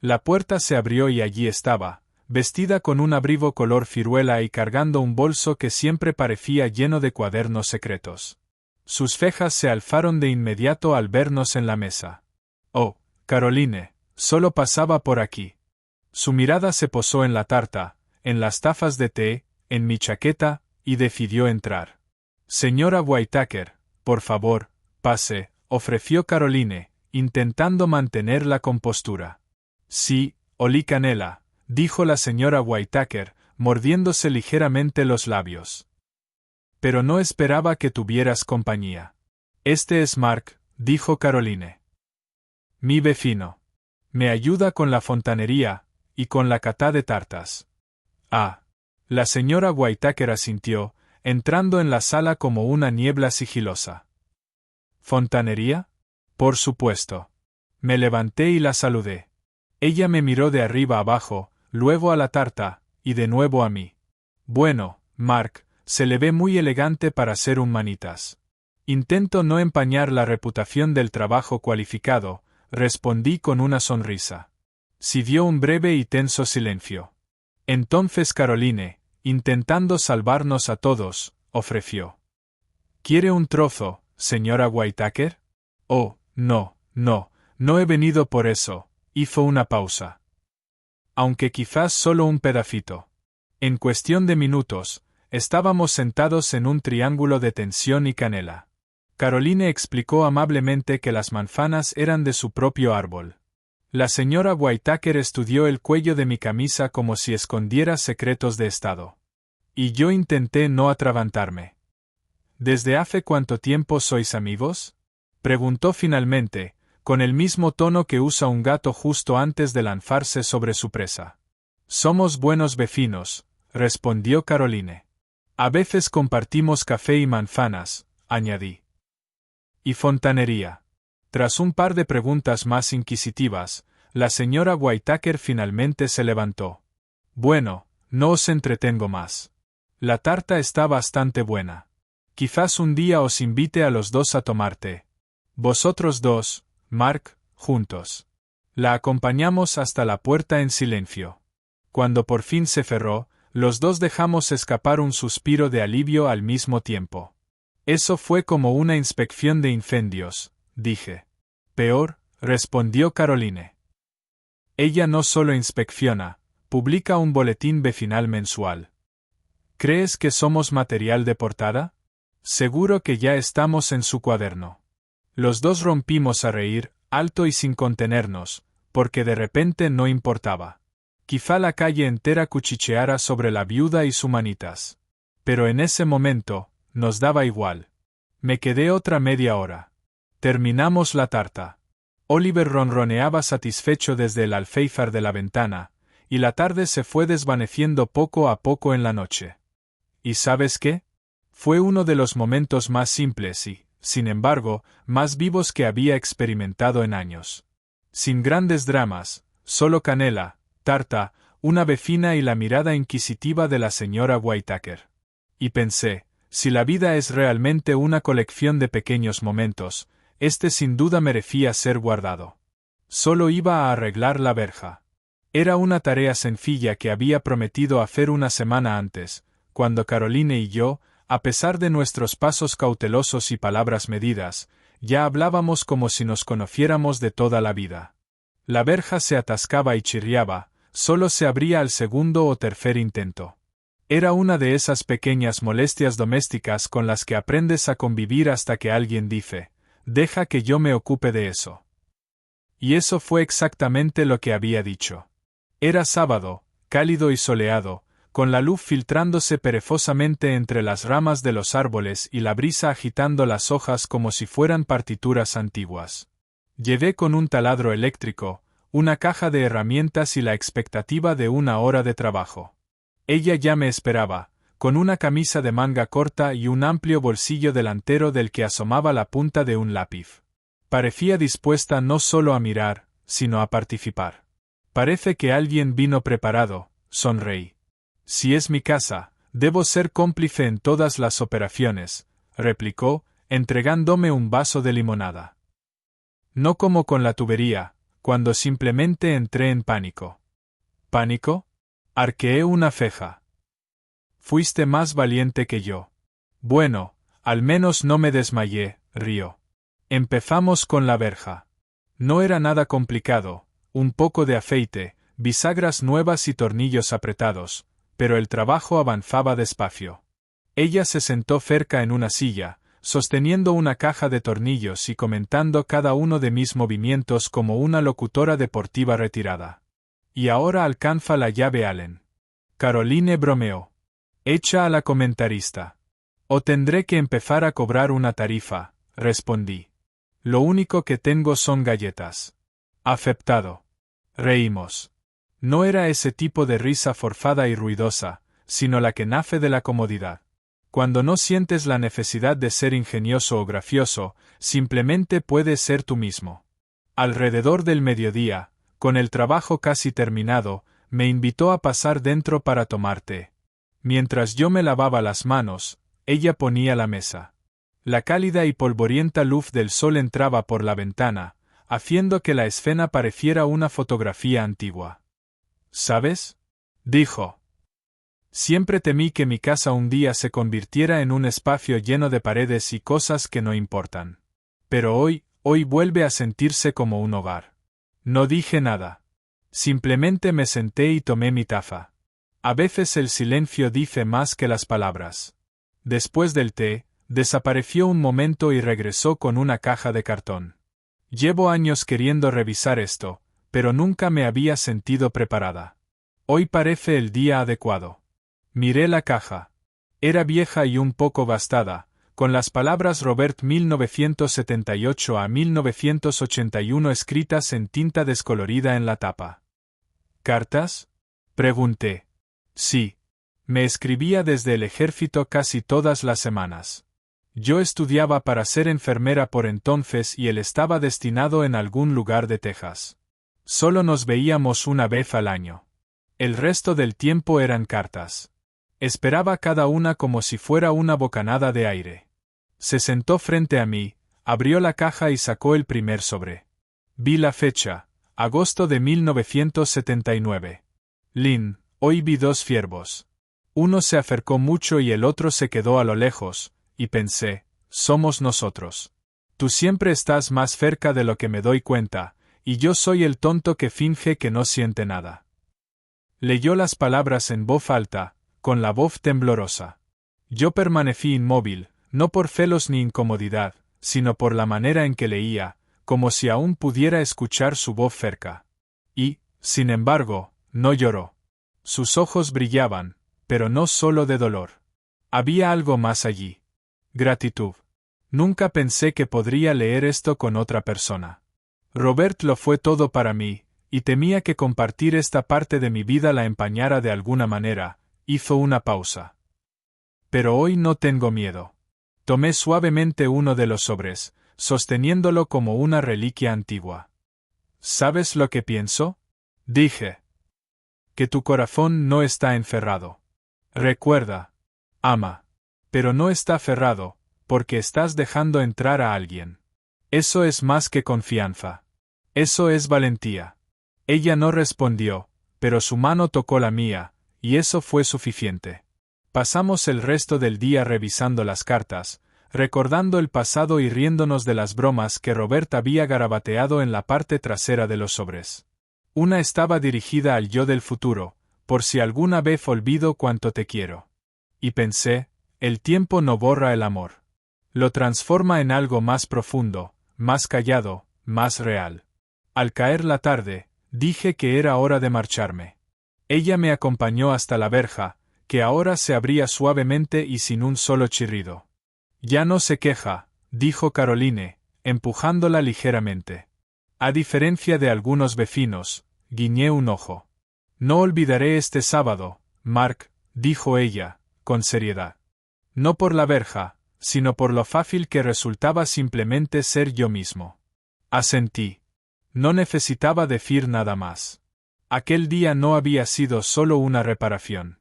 La puerta se abrió y allí estaba, vestida con un abrigo color ciruela y cargando un bolso que siempre parecía lleno de cuadernos secretos. Sus cejas se alzaron de inmediato al vernos en la mesa. «Oh, Caroline, solo pasaba por aquí». Su mirada se posó en la tarta, en las tazas de té, en mi chaqueta, y decidió entrar. «Señora Whittaker, por favor, pase», ofreció Caroline, intentando mantener la compostura. «Sí, olí canela», dijo la señora Whittaker, mordiéndose ligeramente los labios. «Pero no esperaba que tuvieras compañía». «Este es Mark», dijo Caroline. «Mi vecino. Me ayuda con la fontanería y con la cata de tartas». «Ah». La señora Whittaker asintió, entrando en la sala como una niebla sigilosa. «¿Fontanería?» «Por supuesto». Me levanté y la saludé. Ella me miró de arriba abajo, luego a la tarta, y de nuevo a mí. «Bueno, Mark, se le ve muy elegante para ser un manitas». «Intento no empañar la reputación del trabajo cualificado», respondí con una sonrisa. Siguió un breve y tenso silencio. Entonces Caroline, intentando salvarnos a todos, ofreció. «¿Quiere un trozo, señora Whittaker?» «Oh, no, no he venido por eso», hizo una pausa. «Aunque quizás solo un pedacito». En cuestión de minutos, estábamos sentados en un triángulo de tensión y canela. Caroline explicó amablemente que las manzanas eran de su propio árbol. La señora Whittaker estudió el cuello de mi camisa como si escondiera secretos de estado. Y yo intenté no atragantarme. «¿Desde hace cuánto tiempo sois amigos?», preguntó finalmente, con el mismo tono que usa un gato justo antes de lanzarse sobre su presa. «Somos buenos vecinos», respondió Caroline. «A veces compartimos café y manzanas», añadí. «¿Y fontanería?». Tras un par de preguntas más inquisitivas, la señora Whittaker finalmente se levantó. «Bueno, no os entretengo más. La tarta está bastante buena. Quizás un día os invite a los dos a tomar té. Vosotros dos, Mark, juntos». La acompañamos hasta la puerta en silencio. Cuando por fin se cerró, los dos dejamos escapar un suspiro de alivio al mismo tiempo. «Eso fue como una inspección de incendios», dije. «Peor», respondió Caroline. «Ella no solo inspecciona, publica un boletín vecinal mensual». «¿Crees que somos material de portada?». «Seguro que ya estamos en su cuaderno». Los dos rompimos a reír, alto y sin contenernos, porque de repente no importaba. Quizá la calle entera cuchicheara sobre la viuda y su manitas. Pero en ese momento, nos daba igual. Me quedé otra media hora. Terminamos la tarta. Oliver ronroneaba satisfecho desde el alféizar de la ventana, y la tarde se fue desvaneciendo poco a poco en la noche. ¿Y sabes qué? Fue uno de los momentos más simples y, sin embargo, más vivos que había experimentado en años. Sin grandes dramas, solo canela, tarta, una vecina y la mirada inquisitiva de la señora Whittaker. Y pensé, si la vida es realmente una colección de pequeños momentos, este sin duda merecía ser guardado. Solo iba a arreglar la verja. Era una tarea sencilla que había prometido hacer una semana antes, cuando Caroline y yo, a pesar de nuestros pasos cautelosos y palabras medidas, ya hablábamos como si nos conociéramos de toda la vida. La verja se atascaba y chirriaba, solo se abría al segundo o tercer intento. Era una de esas pequeñas molestias domésticas con las que aprendes a convivir hasta que alguien dice, «Deja que yo me ocupe de eso». Y eso fue exactamente lo que había dicho. Era sábado, cálido y soleado, con la luz filtrándose perezosamente entre las ramas de los árboles y la brisa agitando las hojas como si fueran partituras antiguas. Llevé con un taladro eléctrico, una caja de herramientas y la expectativa de una hora de trabajo. Ella ya me esperaba, con una camisa de manga corta y un amplio bolsillo delantero del que asomaba la punta de un lápiz. Parecía dispuesta no solo a mirar, sino a participar. Parece que alguien vino preparado, sonreí. Si es mi casa, debo ser cómplice en todas las operaciones, replicó, entregándome un vaso de limonada. No como con la tubería, cuando simplemente entré en pánico. ¿Pánico? Arqueé una ceja. Fuiste más valiente que yo. Bueno, al menos no me desmayé, rió. Empezamos con la verja. No era nada complicado, un poco de aceite, bisagras nuevas y tornillos apretados, pero el trabajo avanzaba despacio. Ella se sentó cerca en una silla, sosteniendo una caja de tornillos y comentando cada uno de mis movimientos como una locutora deportiva retirada. Y ahora alcanza la llave Allen. Caroline bromeó. Echa a la comentarista. O tendré que empezar a cobrar una tarifa, respondí. Lo único que tengo son galletas. Aceptado. Reímos. No era ese tipo de risa forzada y ruidosa, sino la que nace de la comodidad. Cuando no sientes la necesidad de ser ingenioso o gracioso, simplemente puedes ser tú mismo. Alrededor del mediodía, con el trabajo casi terminado, me invitó a pasar dentro para tomar té. Mientras yo me lavaba las manos, ella ponía la mesa. La cálida y polvorienta luz del sol entraba por la ventana, haciendo que la escena pareciera una fotografía antigua. ¿Sabes?, dijo. Siempre temí que mi casa un día se convirtiera en un espacio lleno de paredes y cosas que no importan. Pero hoy vuelve a sentirse como un hogar. No dije nada. Simplemente me senté y tomé mi taza. A veces el silencio dice más que las palabras. Después del té, desapareció un momento y regresó con una caja de cartón. Llevo años queriendo revisar esto, pero nunca me había sentido preparada. Hoy parece el día adecuado. Miré la caja. Era vieja y un poco gastada, con las palabras Robert 1978 a 1981 escritas en tinta descolorida en la tapa. ¿Cartas?, pregunté. Sí. Me escribía desde el ejército casi todas las semanas. Yo estudiaba para ser enfermera por entonces y él estaba destinado en algún lugar de Texas. Solo nos veíamos una vez al año. El resto del tiempo eran cartas. Esperaba cada una como si fuera una bocanada de aire. Se sentó frente a mí, abrió la caja y sacó el primer sobre. Vi la fecha, agosto de 1979. Lynn, hoy vi 2 ciervos. Uno se acercó mucho y el otro se quedó a lo lejos, y pensé, somos nosotros. Tú siempre estás más cerca de lo que me doy cuenta, y yo soy el tonto que finge que no siente nada. Leyó las palabras en voz alta, con la voz temblorosa. Yo permanecí inmóvil, no por celos ni incomodidad, sino por la manera en que leía, como si aún pudiera escuchar su voz cerca. Y, sin embargo, no lloró. Sus ojos brillaban, pero no solo de dolor. Había algo más allí. Gratitud. Nunca pensé que podría leer esto con otra persona. Robert lo fue todo para mí, y temía que compartir esta parte de mi vida la empañara de alguna manera. Hizo una pausa. Pero hoy no tengo miedo. Tomé suavemente uno de los sobres, sosteniéndolo como una reliquia antigua. ¿Sabes lo que pienso?, dije. Que tu corazón no está encerrado. Recuerda, ama. Pero no está cerrado, porque estás dejando entrar a alguien. Eso es más que confianza. Eso es valentía. Ella no respondió, pero su mano tocó la mía, y eso fue suficiente. Pasamos el resto del día revisando las cartas, recordando el pasado y riéndonos de las bromas que Robert había garabateado en la parte trasera de los sobres. Una estaba dirigida al yo del futuro, por si alguna vez olvido cuánto te quiero. Y pensé, el tiempo no borra el amor. Lo transforma en algo más profundo, más callado, más real. Al caer la tarde, dije que era hora de marcharme. Ella me acompañó hasta la verja, que ahora se abría suavemente y sin un solo chirrido. Ya no se queja, dijo Caroline, empujándola ligeramente. A diferencia de algunos vecinos, guiñé un ojo. No olvidaré este sábado, Mark, dijo ella, con seriedad. No por la verja, sino por lo fácil que resultaba simplemente ser yo mismo. Asentí. No necesitaba decir nada más. Aquel día no había sido solo una reparación.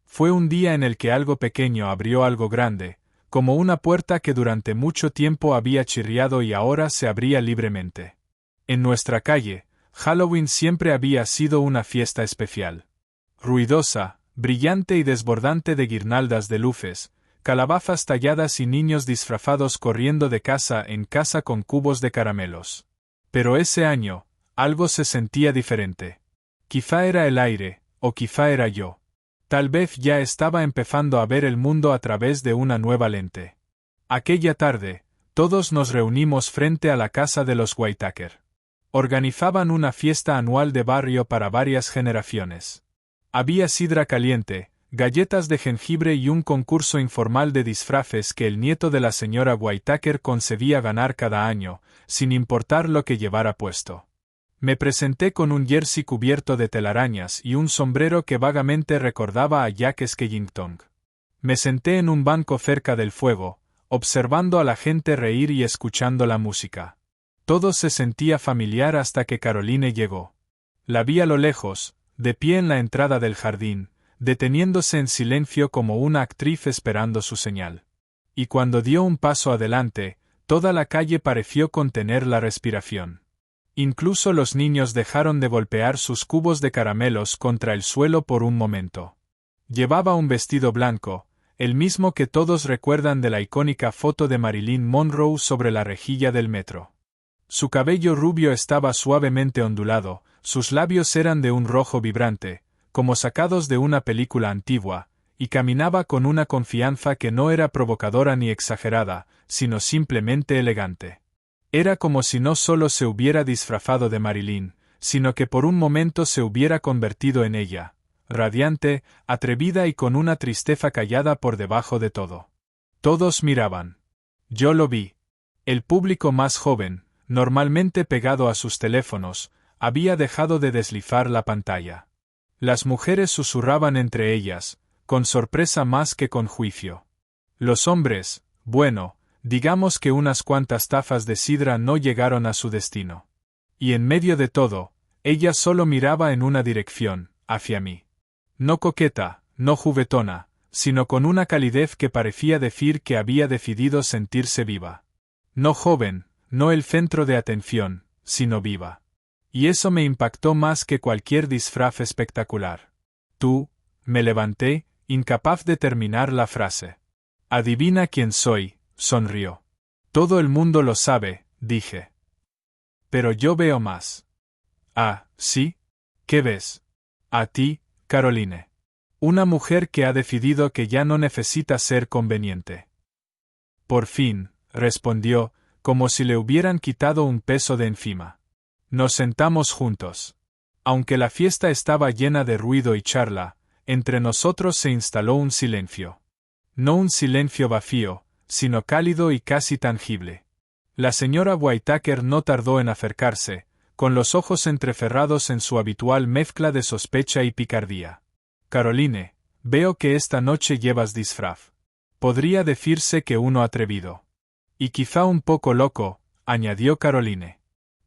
Fue un día en el que algo pequeño abrió algo grande, como una puerta que durante mucho tiempo había chirriado y ahora se abría libremente. En nuestra calle, Halloween siempre había sido una fiesta especial. Ruidosa, brillante y desbordante de guirnaldas de luces, calabazas talladas y niños disfrazados corriendo de casa en casa con cubos de caramelos. Pero ese año, algo se sentía diferente. Quizá era el aire, o quizá era yo. Tal vez ya estaba empezando a ver el mundo a través de una nueva lente. Aquella tarde, todos nos reunimos frente a la casa de los Whitaker. Organizaban una fiesta anual de barrio para varias generaciones. Había sidra caliente, galletas de jengibre y un concurso informal de disfraces que el nieto de la señora Whitaker concebía ganar cada año, sin importar lo que llevara puesto. Me presenté con un jersey cubierto de telarañas y un sombrero que vagamente recordaba a Jack Skellington. Me senté en un banco cerca del fuego, observando a la gente reír y escuchando la música. Todo se sentía familiar hasta que Caroline llegó. La vi a lo lejos, de pie en la entrada del jardín, deteniéndose en silencio como una actriz esperando su señal. Y cuando dio un paso adelante, toda la calle pareció contener la respiración. Incluso los niños dejaron de golpear sus cubos de caramelos contra el suelo por un momento. Llevaba un vestido blanco, el mismo que todos recuerdan de la icónica foto de Marilyn Monroe sobre la rejilla del metro. Su cabello rubio estaba suavemente ondulado, sus labios eran de un rojo vibrante, como sacados de una película antigua, y caminaba con una confianza que no era provocadora ni exagerada, sino simplemente elegante. Era como si no solo se hubiera disfrazado de Marilyn, sino que por un momento se hubiera convertido en ella, radiante, atrevida y con una tristeza callada por debajo de todo. Todos miraban. Yo lo vi. El público más joven, normalmente pegado a sus teléfonos, había dejado de deslizar la pantalla. Las mujeres susurraban entre ellas, con sorpresa más que con juicio. Los hombres, bueno, digamos que unas cuantas tazas de sidra no llegaron a su destino. Y en medio de todo, ella solo miraba en una dirección, hacia mí. No coqueta, no juguetona, sino con una calidez que parecía decir que había decidido sentirse viva. No joven, no el centro de atención, sino viva. Y eso me impactó más que cualquier disfraz espectacular. Tú, me levanté, incapaz de terminar la frase. Adivina quién soy, sonrió. Todo el mundo lo sabe, dije. Pero yo veo más. Ah, ¿sí? ¿Qué ves? A ti, Caroline. Una mujer que ha decidido que ya no necesita ser conveniente. Por fin, respondió, como si le hubieran quitado un peso de encima. Nos sentamos juntos. Aunque la fiesta estaba llena de ruido y charla, entre nosotros se instaló un silencio. No un silencio vacío, sino cálido y casi tangible. La señora Whitaker no tardó en acercarse, con los ojos entrecerrados en su habitual mezcla de sospecha y picardía. Caroline, veo que esta noche llevas disfraz. Podría decirse que uno atrevido. Y quizá un poco loco, añadió Caroline.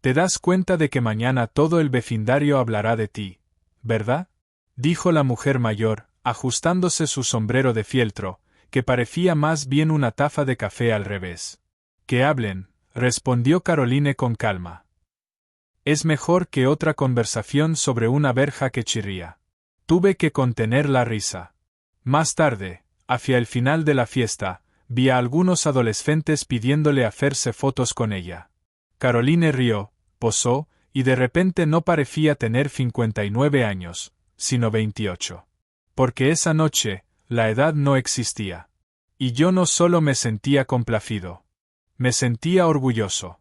Te das cuenta de que mañana todo el vecindario hablará de ti, ¿verdad? Dijo la mujer mayor, ajustándose su sombrero de fieltro, que parecía más bien una taza de café al revés. Que hablen, respondió Caroline con calma. Es mejor que otra conversación sobre una verja que chirría. Tuve que contener la risa. Más tarde, hacia el final de la fiesta, vi a algunos adolescentes pidiéndole hacerse fotos con ella. Caroline rió, posó, y de repente no parecía tener 59 años, sino 28. Porque esa noche, la edad no existía. Y yo no solo me sentía complacido. Me sentía orgulloso.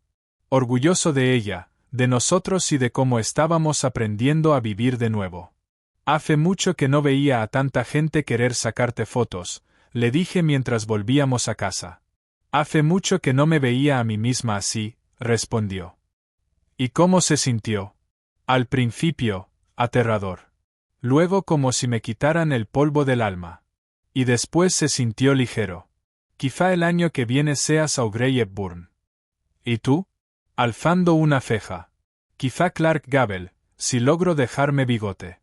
Orgulloso de ella, de nosotros y de cómo estábamos aprendiendo a vivir de nuevo. Hace mucho que no veía a tanta gente querer sacarte fotos, le dije mientras volvíamos a casa. Hace mucho que no me veía a mí misma así, respondió. ¿Y cómo se sintió? Al principio, aterrador. Luego como si me quitaran el polvo del alma. Y después se sintió ligero. Quizá el año que viene seas Audrey Hepburn. ¿Y tú? Alzando una ceja. Quizá Clark Gable, si logro dejarme bigote.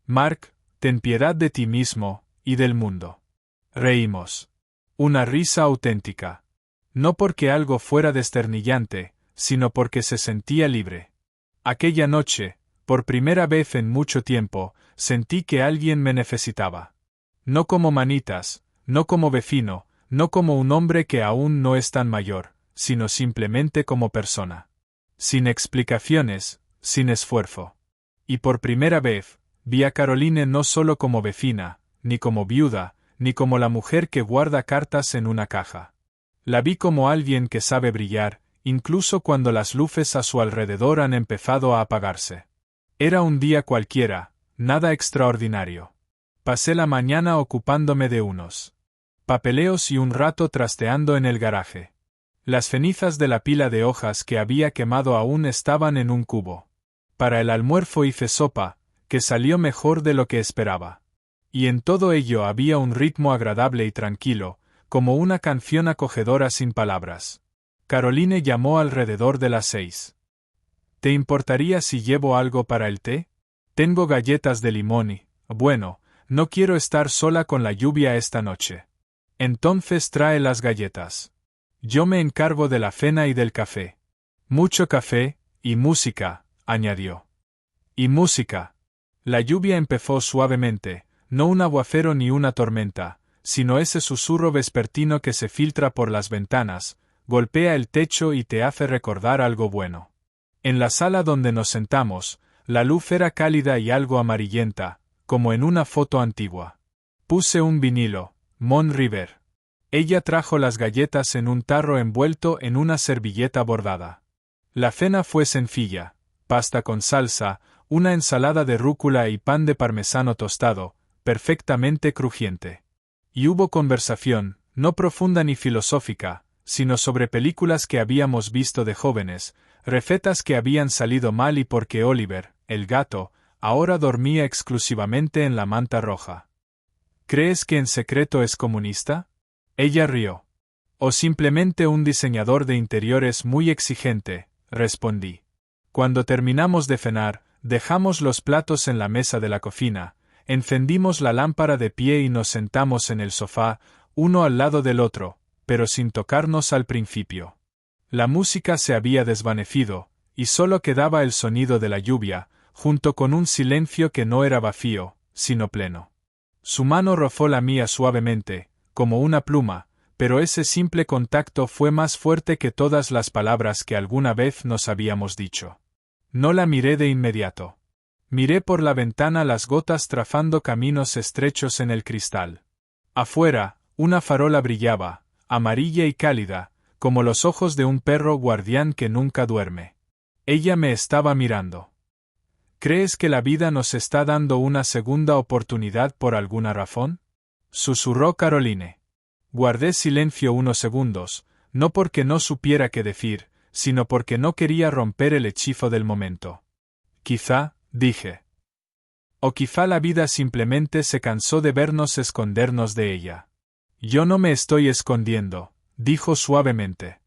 Mark, ten piedad de ti mismo, y del mundo. Reímos. Una risa auténtica. No porque algo fuera desternillante, sino porque se sentía libre. Aquella noche, por primera vez en mucho tiempo, sentí que alguien me necesitaba. No como manitas, no como vecino, no como un hombre que aún no es tan mayor, sino simplemente como persona. Sin explicaciones, sin esfuerzo. Y por primera vez, vi a Caroline no solo como vecina, ni como viuda, ni como la mujer que guarda cartas en una caja. La vi como alguien que sabe brillar, incluso cuando las luces a su alrededor han empezado a apagarse. Era un día cualquiera, nada extraordinario. Pasé la mañana ocupándome de unos papeleos y un rato trasteando en el garaje. Las cenizas de la pila de hojas que había quemado aún estaban en un cubo. Para el almuerzo hice sopa, que salió mejor de lo que esperaba. Y en todo ello había un ritmo agradable y tranquilo, como una canción acogedora sin palabras. Caroline llamó alrededor de las 6. ¿Te importaría si llevo algo para el té? Tengo galletas de limón y, bueno, no quiero estar sola con la lluvia esta noche. Entonces trae las galletas. Yo me encargo de la cena y del café. Mucho café, y música, añadió. Y música. La lluvia empezó suavemente, no un aguacero ni una tormenta, sino ese susurro vespertino que se filtra por las ventanas, golpea el techo y te hace recordar algo bueno. En la sala donde nos sentamos, la luz era cálida y algo amarillenta, como en una foto antigua. Puse un vinilo, Mon River. Ella trajo las galletas en un tarro envuelto en una servilleta bordada. La cena fue sencilla, pasta con salsa, una ensalada de rúcula y pan de parmesano tostado, perfectamente crujiente. Y hubo conversación, no profunda ni filosófica, sino sobre películas que habíamos visto de jóvenes, recetas que habían salido mal y porque Oliver, el gato, ahora dormía exclusivamente en la manta roja. ¿Crees que en secreto es comunista? Ella rió. O simplemente un diseñador de interiores muy exigente, respondí. Cuando terminamos de cenar, dejamos los platos en la mesa de la cocina, encendimos la lámpara de pie y nos sentamos en el sofá, uno al lado del otro, pero sin tocarnos al principio. La música se había desvanecido, y solo quedaba el sonido de la lluvia, junto con un silencio que no era vacío, sino pleno. Su mano rozó la mía suavemente, como una pluma, pero ese simple contacto fue más fuerte que todas las palabras que alguna vez nos habíamos dicho. No la miré de inmediato. Miré por la ventana las gotas trazando caminos estrechos en el cristal. Afuera, una farola brillaba, amarilla y cálida, como los ojos de un perro guardián que nunca duerme. Ella me estaba mirando. ¿Crees que la vida nos está dando una segunda oportunidad por alguna razón? Susurró Caroline. Guardé silencio unos segundos, no porque no supiera qué decir, sino porque no quería romper el hechizo del momento. Quizá, dije. O quizá la vida simplemente se cansó de vernos escondernos de ella. Yo no me estoy escondiendo, dijo suavemente.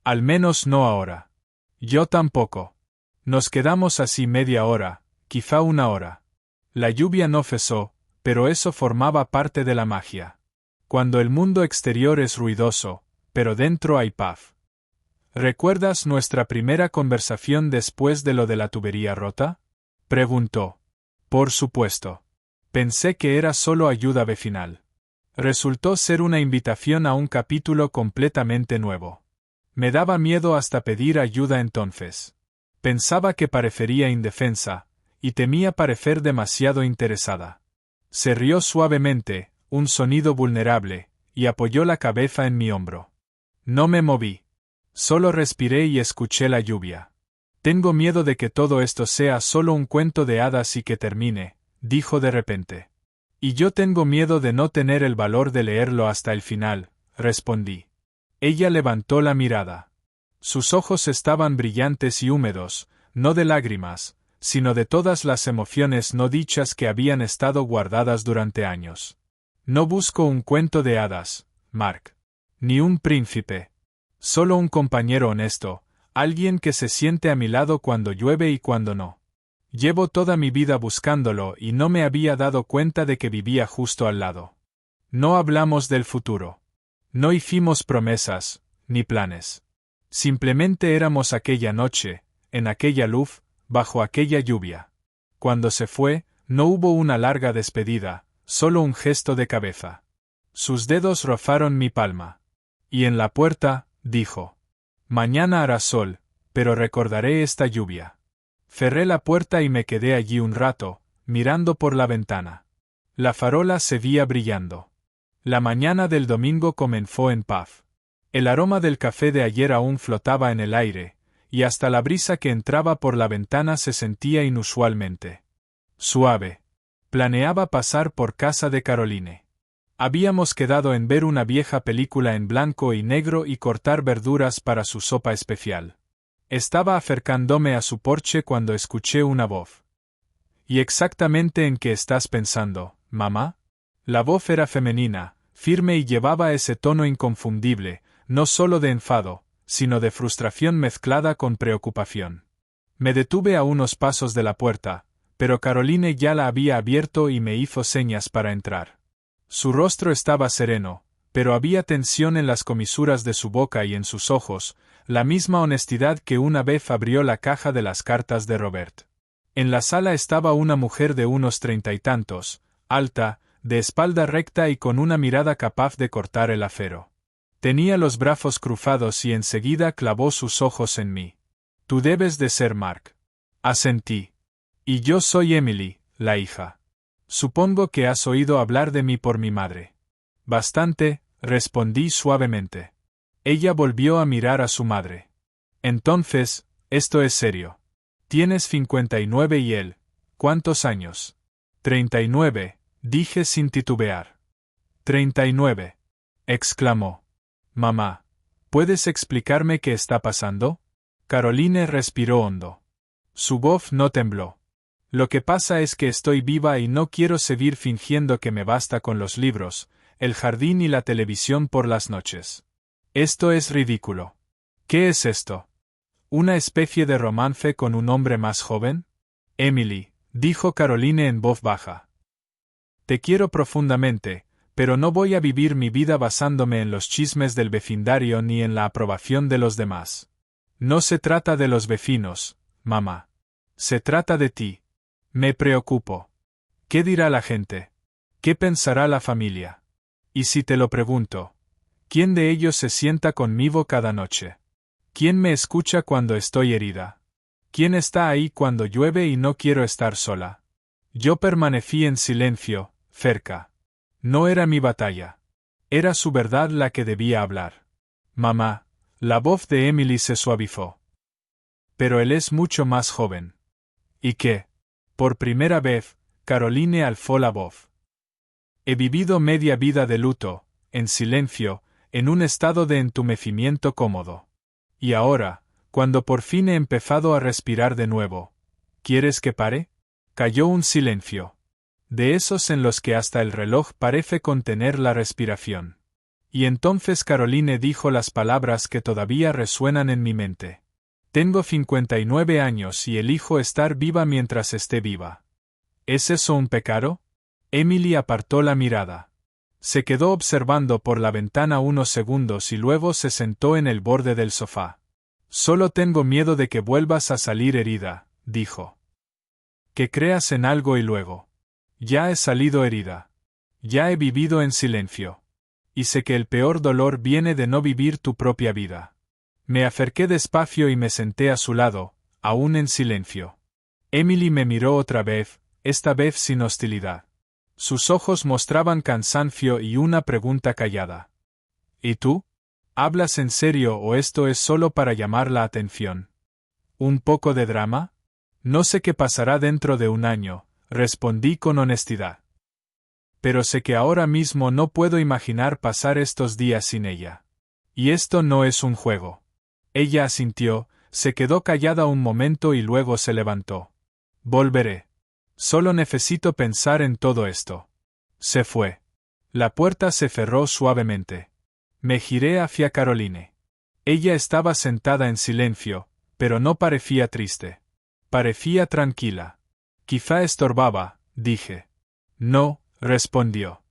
Al menos no ahora. Yo tampoco. Nos quedamos así media hora, quizá una hora. La lluvia no cesó, pero eso formaba parte de la magia. Cuando el mundo exterior es ruidoso, pero dentro hay paz. ¿Recuerdas nuestra primera conversación después de lo de la tubería rota? Preguntó. Por supuesto. Pensé que era solo ayuda vecinal. Resultó ser una invitación a un capítulo completamente nuevo. Me daba miedo hasta pedir ayuda entonces. Pensaba que parecería indefensa, y temía parecer demasiado interesada. Se rió suavemente, un sonido vulnerable, y apoyó la cabeza en mi hombro. No me moví. Solo respiré y escuché la lluvia. Tengo miedo de que todo esto sea solo un cuento de hadas y que termine, dijo de repente. Y yo tengo miedo de no tener el valor de leerlo hasta el final, respondí. Ella levantó la mirada. Sus ojos estaban brillantes y húmedos, no de lágrimas, sino de todas las emociones no dichas que habían estado guardadas durante años. No busco un cuento de hadas, Mark. Ni un príncipe. Solo un compañero honesto, alguien que se siente a mi lado cuando llueve y cuando no. Llevo toda mi vida buscándolo y no me había dado cuenta de que vivía justo al lado. No hablamos del futuro. No hicimos promesas, ni planes. Simplemente éramos aquella noche, en aquella luz, bajo aquella lluvia. Cuando se fue, no hubo una larga despedida, solo un gesto de cabeza. Sus dedos rozaron mi palma. Y en la puerta, dijo: Mañana hará sol, pero recordaré esta lluvia. Cerré la puerta y me quedé allí un rato, mirando por la ventana. La farola seguía brillando. La mañana del domingo comenzó en paz. El aroma del café de ayer aún flotaba en el aire, y hasta la brisa que entraba por la ventana se sentía inusualmente suave. Planeaba pasar por casa de Caroline. Habíamos quedado en ver una vieja película en blanco y negro y cortar verduras para su sopa especial. Estaba acercándome a su porche cuando escuché una voz. ¿Y exactamente en qué estás pensando, mamá? La voz era femenina, firme y llevaba ese tono inconfundible, no solo de enfado, sino de frustración mezclada con preocupación. Me detuve a unos pasos de la puerta, pero Caroline ya la había abierto y me hizo señas para entrar. Su rostro estaba sereno, pero había tensión en las comisuras de su boca y en sus ojos, la misma honestidad que una vez abrió la caja de las cartas de Robert. En la sala estaba una mujer de unos 30 y tantos, alta, de espalda recta y con una mirada capaz de cortar el acero. Tenía los brazos cruzados y enseguida clavó sus ojos en mí. Tú debes de ser Mark. Asentí. Y yo soy Emily, la hija. Supongo que has oído hablar de mí por mi madre. Bastante, respondí suavemente. Ella volvió a mirar a su madre. Entonces, esto es serio. Tienes 59 y él, ¿cuántos años? 39, dije sin titubear. 39, exclamó. Mamá, ¿puedes explicarme qué está pasando? Caroline respiró hondo. Su voz no tembló. Lo que pasa es que estoy viva y no quiero seguir fingiendo que me basta con los libros, el jardín y la televisión por las noches. Esto es ridículo. ¿Qué es esto? ¿Una especie de romance con un hombre más joven? Emily, dijo Caroline en voz baja. Te quiero profundamente, pero no voy a vivir mi vida basándome en los chismes del vecindario ni en la aprobación de los demás. No se trata de los vecinos, mamá. Se trata de ti. Me preocupo. ¿Qué dirá la gente? ¿Qué pensará la familia? Y si te lo pregunto, ¿quién de ellos se sienta conmigo cada noche? ¿Quién me escucha cuando estoy herida? ¿Quién está ahí cuando llueve y no quiero estar sola? Yo permanecí en silencio, cerca. No era mi batalla. Era su verdad la que debía hablar. Mamá, la voz de Emily se suavizó. Pero él es mucho más joven. ¿Y qué? Por primera vez, Caroline alzó la voz. He vivido media vida de luto, en silencio, en un estado de entumecimiento cómodo. Y ahora, cuando por fin he empezado a respirar de nuevo, ¿quieres que pare? Cayó un silencio. De esos en los que hasta el reloj parece contener la respiración. Y entonces Caroline dijo las palabras que todavía resuenan en mi mente. Tengo 59 años y elijo estar viva mientras esté viva. ¿Es eso un pecado? Emily apartó la mirada. Se quedó observando por la ventana unos segundos y luego se sentó en el borde del sofá. Solo tengo miedo de que vuelvas a salir herida, dijo. Que creas en algo y luego. Ya he salido herida. Ya he vivido en silencio. Y sé que el peor dolor viene de no vivir tu propia vida. Me acerqué despacio y me senté a su lado, aún en silencio. Emily me miró otra vez, esta vez sin hostilidad. Sus ojos mostraban cansancio y una pregunta callada. ¿Y tú? ¿Hablas en serio o esto es solo para llamar la atención? ¿Un poco de drama? No sé qué pasará dentro de un año, respondí con honestidad. Pero sé que ahora mismo no puedo imaginar pasar estos días sin ella. Y esto no es un juego. Ella asintió, se quedó callada un momento y luego se levantó. Volveré. Solo necesito pensar en todo esto. Se fue. La puerta se cerró suavemente. Me giré hacia Caroline. Ella estaba sentada en silencio, pero no parecía triste. Parecía tranquila. Quizá estorbaba, dije. No, respondió.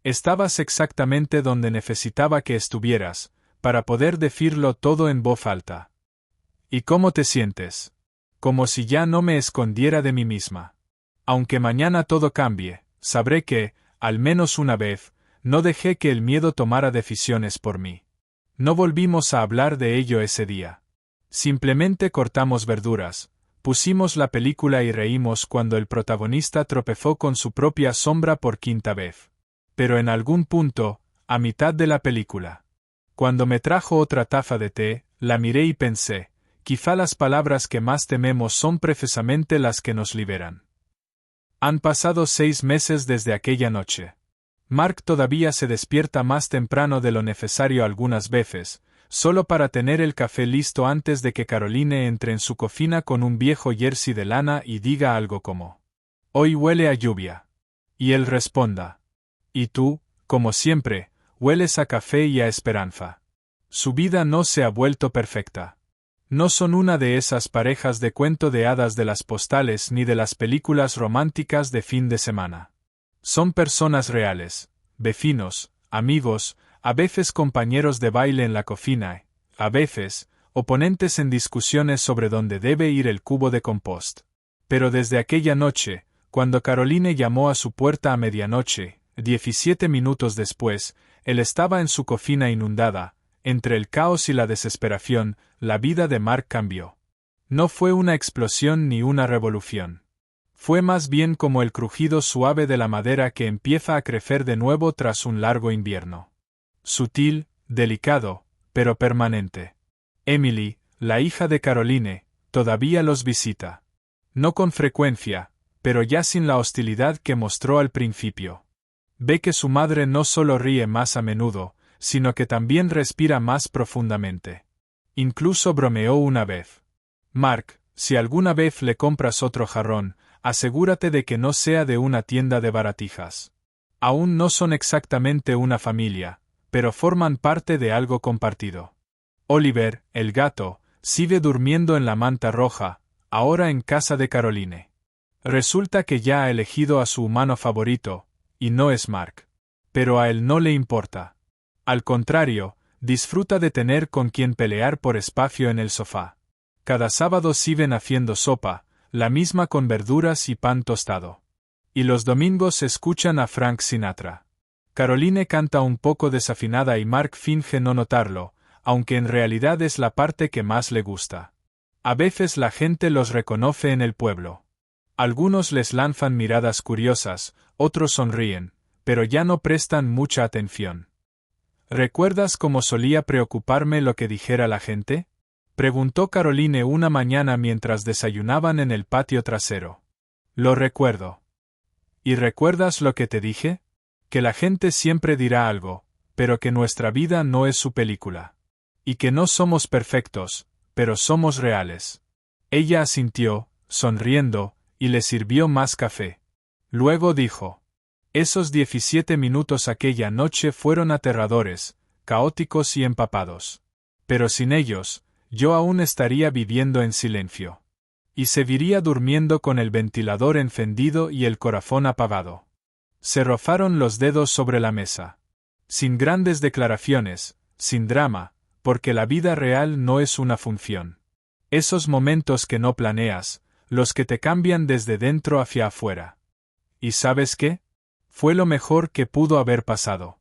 Estabas exactamente donde necesitaba que estuvieras, para poder decirlo todo en voz alta. ¿Y cómo te sientes? Como si ya no me escondiera de mí misma. Aunque mañana todo cambie, sabré que, al menos una vez, no dejé que el miedo tomara decisiones por mí. No volvimos a hablar de ello ese día. Simplemente cortamos verduras, pusimos la película y reímos cuando el protagonista tropezó con su propia sombra por quinta vez. Pero en algún punto, a mitad de la película, cuando me trajo otra taza de té, la miré y pensé, quizá las palabras que más tememos son precisamente las que nos liberan. Han pasado 6 meses desde aquella noche. Mark todavía se despierta más temprano de lo necesario algunas veces, solo para tener el café listo antes de que Caroline entre en su cocina con un viejo jersey de lana y diga algo como: «Hoy huele a lluvia». Y él responda: «Y tú, como siempre, hueles a café y a esperanza». Su vida no se ha vuelto perfecta. No son una de esas parejas de cuento de hadas de las postales ni de las películas románticas de fin de semana. Son personas reales, vecinos, amigos, a veces compañeros de baile en la cocina, a veces, oponentes en discusiones sobre dónde debe ir el cubo de compost. Pero desde aquella noche, cuando Caroline llamó a su puerta a medianoche, 17 minutos después, él estaba en su cocina inundada. Entre el caos y la desesperación, la vida de Mark cambió. No fue una explosión ni una revolución. Fue más bien como el crujido suave de la madera que empieza a crecer de nuevo tras un largo invierno. Sutil, delicado, pero permanente. Emily, la hija de Caroline, todavía los visita. No con frecuencia, pero ya sin la hostilidad que mostró al principio. Ve que su madre no solo ríe más a menudo, sino que también respira más profundamente. Incluso bromeó una vez. Mark, si alguna vez le compras otro jarrón, asegúrate de que no sea de una tienda de baratijas. Aún no son exactamente una familia, pero forman parte de algo compartido. Oliver, el gato, sigue durmiendo en la manta roja, ahora en casa de Caroline. Resulta que ya ha elegido a su humano favorito, y no es Mark. Pero a él no le importa. Al contrario, disfruta de tener con quien pelear por espacio en el sofá. Cada sábado siguen haciendo sopa, la misma con verduras y pan tostado. Y los domingos escuchan a Frank Sinatra. Caroline canta un poco desafinada y Mark finge no notarlo, aunque en realidad es la parte que más le gusta. A veces la gente los reconoce en el pueblo. Algunos les lanzan miradas curiosas, otros sonríen, pero ya no prestan mucha atención. ¿Recuerdas cómo solía preocuparme lo que dijera la gente?, preguntó Caroline una mañana mientras desayunaban en el patio trasero. Lo recuerdo. ¿Y recuerdas lo que te dije? Que la gente siempre dirá algo, pero que nuestra vida no es su película. Y que no somos perfectos, pero somos reales. Ella asintió, sonriendo, y le sirvió más café. Luego dijo: esos 17 minutos aquella noche fueron aterradores, caóticos y empapados. Pero sin ellos, yo aún estaría viviendo en silencio. Y seguiría durmiendo con el ventilador encendido y el corazón apagado. Se rozaron los dedos sobre la mesa. Sin grandes declaraciones, sin drama, porque la vida real no es una función. Esos momentos que no planeas, los que te cambian desde dentro hacia afuera. ¿Y sabes qué? Fue lo mejor que pudo haber pasado.